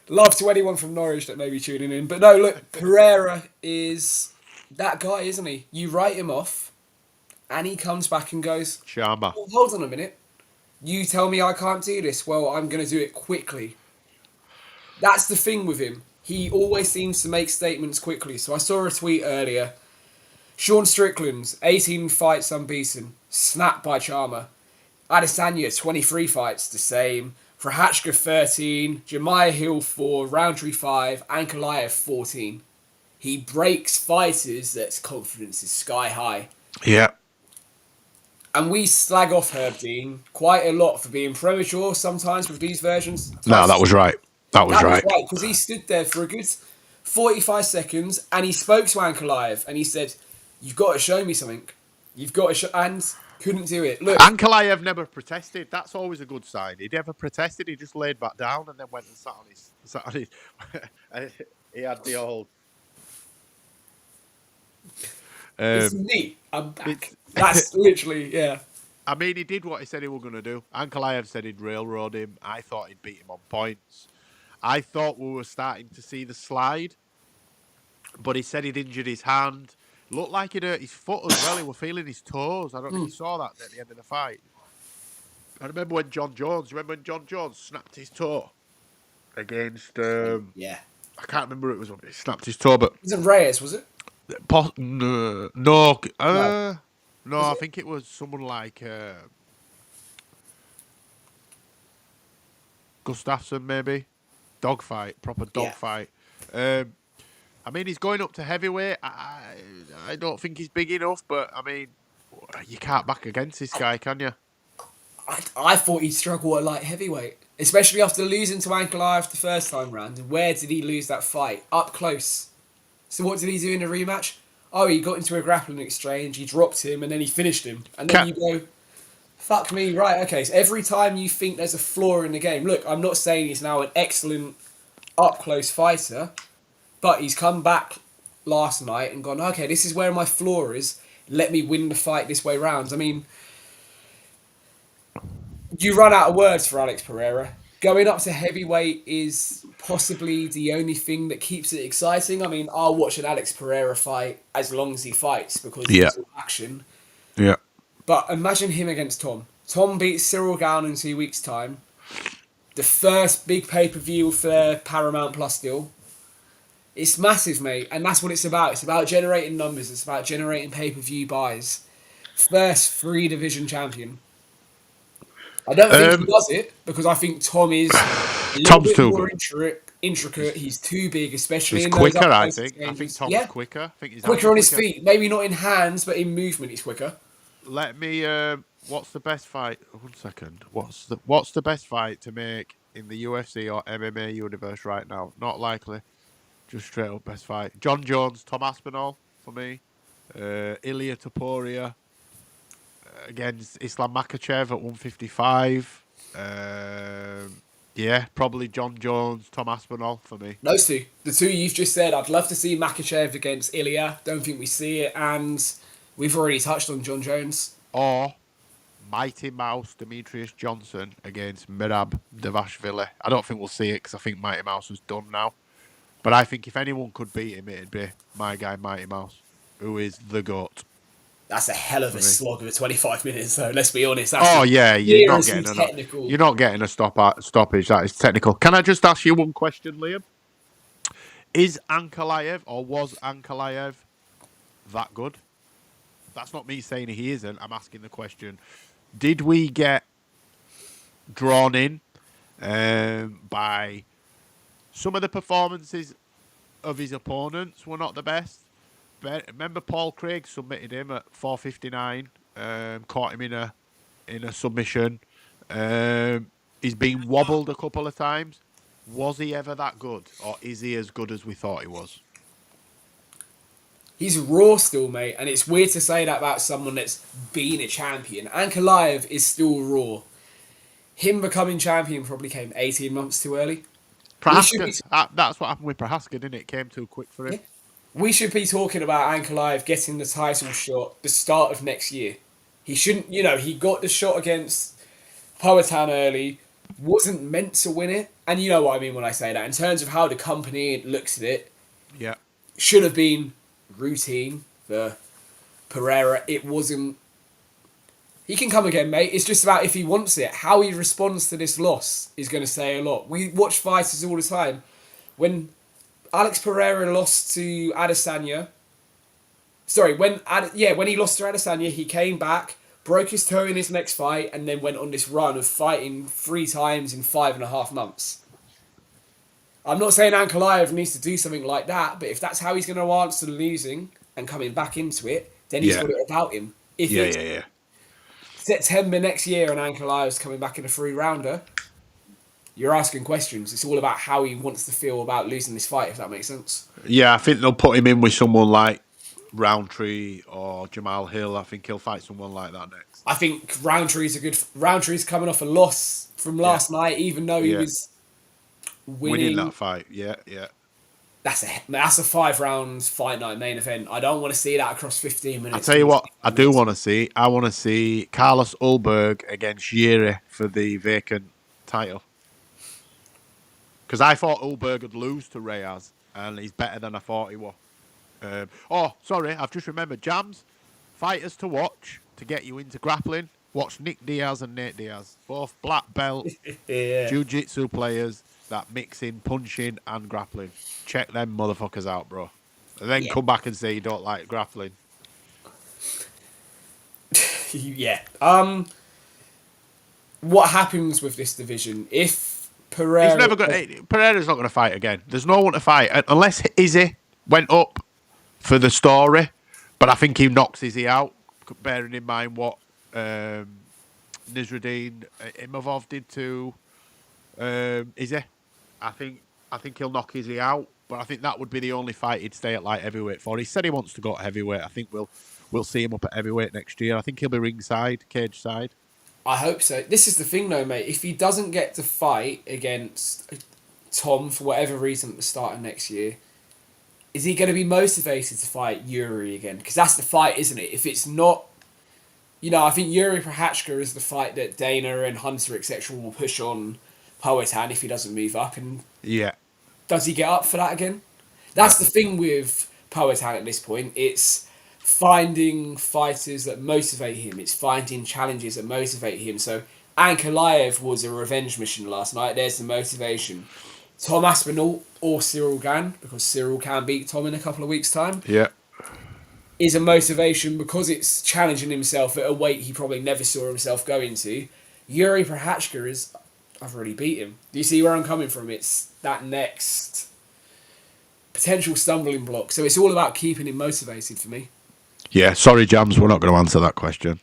Love to anyone from Norwich that may be tuning in. But no, look, Pereira is that guy, isn't he? You write him off, and he comes back and goes, Sharma. Oh, hold on a minute. You tell me I can't do this. Well, I'm going to do it quickly. That's the thing with him. He always seems to make statements quickly. So I saw a tweet earlier. Sean Strickland, 18 fights unbeaten. Snapped by Charmer. Adesanya, 23 fights, the same. Prohachka, 13. Jemiah Hill, 4. Roundtree, 5. Ankalaev, 14. He breaks fighters that's confidence is sky high. Yeah. And we slag off Herb Dean quite a lot for being premature sometimes with these versions. No, that was right. That was right. Because he stood there for a good 45 seconds and he spoke to Ankalaev and he said, you've got to show me something. You've got to show... And couldn't do it. Look, Ankalaev never protested. That's always a good sign. He never protested. He just laid back down and then went and sat on his... he had the old It's Um, me. I'm back. it's. That's literally, yeah. I mean, he did what he said he was going to do. Ankalaev said he'd railroad him. I thought he'd beat him on points. I thought we were starting to see the slide, but he said he'd injured his hand. Looked like he'd hurt his foot as well. He was feeling his toes. I don't know if you saw that at the end of the fight. I remember when John Jones snapped his toe against. Yeah. I can't remember who it was. He snapped his toe, but It wasn't Reyes, was it? no, No. no. Was I it? think it was someone like Gustafsson, maybe. Dogfight, proper Yeah. dogfight. I mean, he's going up to heavyweight. I don't think he's big enough, but I mean, you can't back against this guy, can you? I thought he'd struggle at light heavyweight, especially after losing to Ankalaev the first time round. And where did he lose that fight? Up close. So what did he do in the rematch? Oh, he got into a grappling exchange, he dropped him, and then he finished him. And then Can, you go, fuck me, right, okay. So every time you think there's a flaw in the game, look, I'm not saying he's now an excellent up-close fighter, but he's come back last night and gone, okay, this is where my flaw is. Let me win the fight this way round. I mean, you run out of words for Alex Pereira. Going up to heavyweight is possibly the only thing that keeps it exciting. I mean, I'll watch an Alex Pereira fight as long as he fights because yeah, it's all action. yeah. But imagine him against Tom. Tom beats Cyril Gown in 2 weeks' time. The first big pay-per-view for Paramount Plus deal. It's massive, mate, and that's what it's about. It's about generating numbers. It's about generating pay-per-view buys. First three division champion. I don't think he Um, does it because I think Tom is a little Tom's bit too more good. intricate. He's too big, especially He's in those quicker, up I close think. I think exchanges. Tom's Yeah, quicker. I think his hands quicker are on his quicker. feet. Maybe not in hands, but in movement, he's quicker. Let me. What's the best fight? 1 second. What's the best fight to make in the UFC or MMA universe right now? Not likely. Just straight up best fight. John Jones, Tom Aspinall for me. Ilya Topuria against Islam Makhachev at 155. Yeah, probably John Jones, Tom Aspinall for me. Those two, the two you've just said, I'd love to see Makachev against Ilya. Don't think we see it, and we've already touched on John Jones. Or Mighty Mouse Demetrius Johnson against Mirab Devashvili. I don't think we'll see it because I think Mighty Mouse is done now. But I think if anyone could beat him, it'd be my guy Mighty Mouse, who is the GOAT That's a hell of for a me. slog of 25 minutes, though. Let's be honest. That's Oh just yeah, you're not seriously getting a technical. you're not getting a stoppage. That is technical. Can I just ask you one question, Liam? Is Ankalaev or was Ankalaev that good? That's not me saying he isn't. I'm asking the question. Did we get drawn in by some of the performances of his opponents were not the best? Remember Paul Craig submitted him at 4:59, caught him in a submission. He's been wobbled a couple of times. Was he ever that good, or is he as good as we thought he was? He's raw still, mate, and it's weird to say that about someone that's been a champion. Ankalaev is still raw. Him becoming champion probably came 18 months too early. We should be Prohaska, that's what happened with Prohaska, didn't it? It came too quick for him. yeah, we should be talking about Ankalaev getting the title shot the start of next year. He shouldn't, he got the shot against Powhatan early, wasn't meant to win it, and you know what I mean when I say that. In terms of how the company looks at it, Yeah, should have been routine for Pereira. It wasn't. He can come again, mate. It's just about if he wants it. How he responds to this loss is going to say a lot. We watch fighters all the time. When Alex Pereira lost to Adesanya, sorry, when he lost to Adesanya, he came back, broke his toe in his next fight, and then went on this run of fighting 3 times in 5.5 months. I'm not saying Ankalaev needs to do something like that, but if that's how he's going to answer losing and coming back into it, then he's yeah, got it about him. If yeah, it's yeah, yeah. September next year and Ankalaev's coming back in a 3 rounder, you're asking questions. It's all about how he wants to feel about losing this fight, if that makes sense. Yeah, I think they'll put him in with someone like Roundtree or Jamal Hill. I think he'll fight someone like that next. I think Roundtree's coming off a loss from Yeah, last night, even though he yeah. was Winning that winning. fight. Yeah, yeah. that's a 5 round fight night main event. I don't want to see that across 15 I minutes. tell you what, I do want to see. I want to see Carlos Ulberg against Yuri for the vacant title. Because I thought Ulberg would lose to Reyes, and he's better than I thought he was. Sorry, I've just remembered. Jams, fighters to watch to get you into grappling. Watch Nick Diaz and Nate Diaz, both black belt Yeah. jiu-jitsu players that mix in punching and grappling. Check them motherfuckers out, bro. And then come back and say you don't like grappling. Yeah. What happens with this division if Pereira? Pereira's not going to fight again. There's no one to fight unless Izzy went up for the story. But I think he knocks Izzy out, bearing in mind what Nizruddin Imavov did to Izzy. I think he'll knock Izzy out. But I think that would be the only fight he'd stay at light heavyweight for. He said he wants to go to heavyweight. I think we'll see him up at heavyweight next year. I think he'll be ringside, cage side. I hope so. This is the thing, though, mate. If he doesn't get to fight against Tom for whatever reason at the start of next year, is he going to be motivated to fight Yuri again? Because that's the fight, isn't it? If it's not, I think Yuri Prochazka is the fight that Dana and Hunter, etc., will push on Poatan if he doesn't move up. And does he get up for that again? That's the thing with Poatan at this point. It's finding fighters that motivate him. It's finding challenges that motivate him. So Ankalaev was a revenge mission last night. There's the motivation. Tom Aspinall or Cyril Gane, because Cyril can beat Tom in a couple of weeks' time. Yeah. Is a motivation because it's challenging himself at a weight he probably never saw himself going to. Yuri Prochazka is, I've already beat him. Do you see where I'm coming from? It's that next potential stumbling block. So it's all about keeping him motivated for me. Yeah, sorry, Jams, we're not going to answer that question.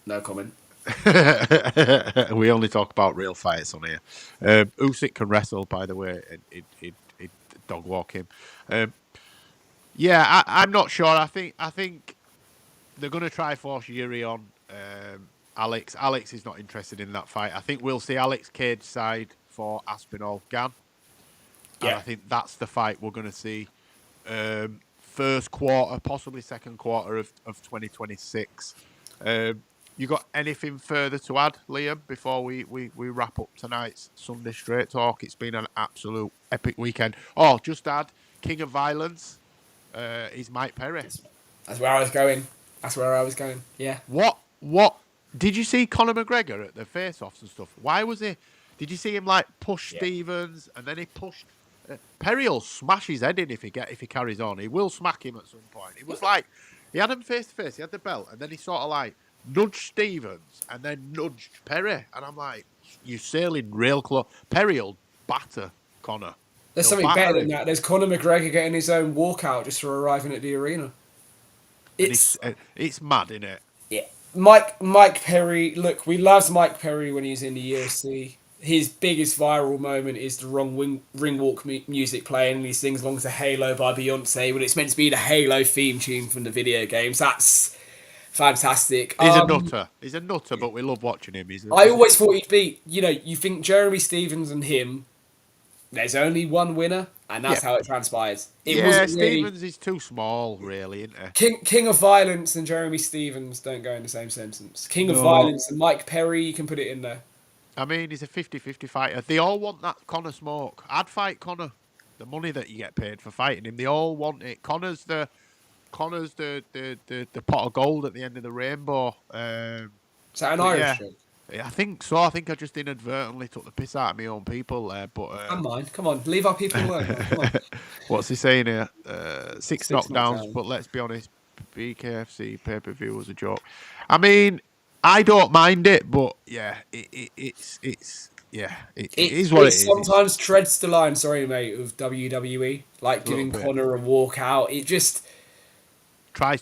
No comment. We only talk about real fights on here. Usyk can wrestle, by the way. It dog walk him. I'm not sure. I think they're going to try force Yuri on Alex. Alex is not interested in that fight. I think we'll see Alex cage side for Aspinall Gane. And I think that's the fight we're going to see. First quarter, possibly second quarter of 2026. You got anything further to add, Liam, before we wrap up tonight's Sunday Straight Talk? It's been an absolute epic weekend. Oh, just add, King of Violence is Mike Perry. That's where I was going. Yeah. What? Did you see Conor McGregor at the face-offs and stuff? Why was he... Did you see him, push Stevens, and then he pushed... Perry will smash his head in if he carries on. He will smack him at some point. It was he had him face to face. He had the belt, and then he sort of nudged Stevens and then nudged Perry. And I'm like, you're sailing real close. Perry will batter Conor. There's something better than that. There's Conor McGregor getting his own walkout just for arriving at the arena. It's mad, isn't it? Yeah. Mike Perry. Look, we loved Mike Perry when he was in the UFC. His biggest viral moment is the wrong ring walk music playing, and he sings along to Halo by Beyonce when it's meant to be the Halo theme tune from the video games. That's fantastic. He's a nutter, but we love watching him. I always thought he'd be, you think Jeremy Stevens and him, there's only one winner, and that's how it transpires. Stevens is too small, really, isn't he? King of Violence and Jeremy Stevens don't go in the same sentence. King of Violence and Mike Perry, you can put it in there. I mean, he's a 50-50 fighter. They all want that Conor smoke. I'd fight Conor. The money that you get paid for fighting him, they all want it. Conor's the pot of gold at the end of the rainbow. Is that an Irish joke? Yeah, I think so. I think I just inadvertently took the piss out of my own people there. But come on, leave our people alone. Come on. What's he saying here? Six knockdowns, but let's be honest, BKFC pay-per-view was a joke. I mean, I don't mind it, but yeah, it is what it is. Sometimes treads the line, sorry mate, of WWE, giving Conor a walkout. It just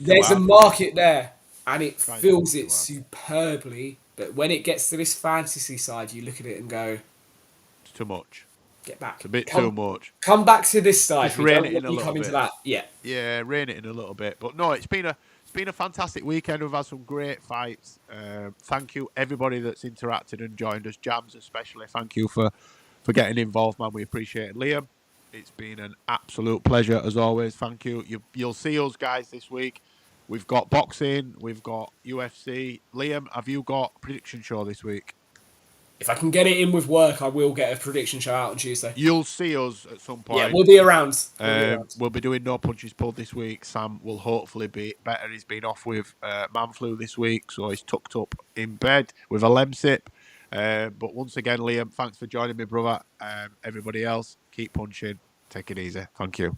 there's a market there, and it fills it superbly. But when it gets to this fantasy side, you look at it and go, it's too much. Get back. It's a bit too much. Come back to this side. Just rein it in a little bit. Into that. Yeah. Yeah, rein it in a little bit. But no, it's been a fantastic weekend. We've had some great fights. Thank you, everybody that's interacted and joined us. Jams especially. Thank you for getting involved, man. We appreciate it. Liam, It's been an absolute pleasure as always. Thank you. You'll see us guys this week. We've got boxing, we've got UFC. Liam, have you got a prediction show this week? If I can get it in with work, I will get a prediction show out on Tuesday. You'll see us at some Yeah, point. we'll be around. We'll be around. We'll be doing no punches pulled this week. Sam will hopefully be better. He's been off with man flu this week, so he's tucked up in bed with a lemsip. But once again, Liam, thanks for joining me, brother. Everybody else, keep punching. Take it easy. Thank you.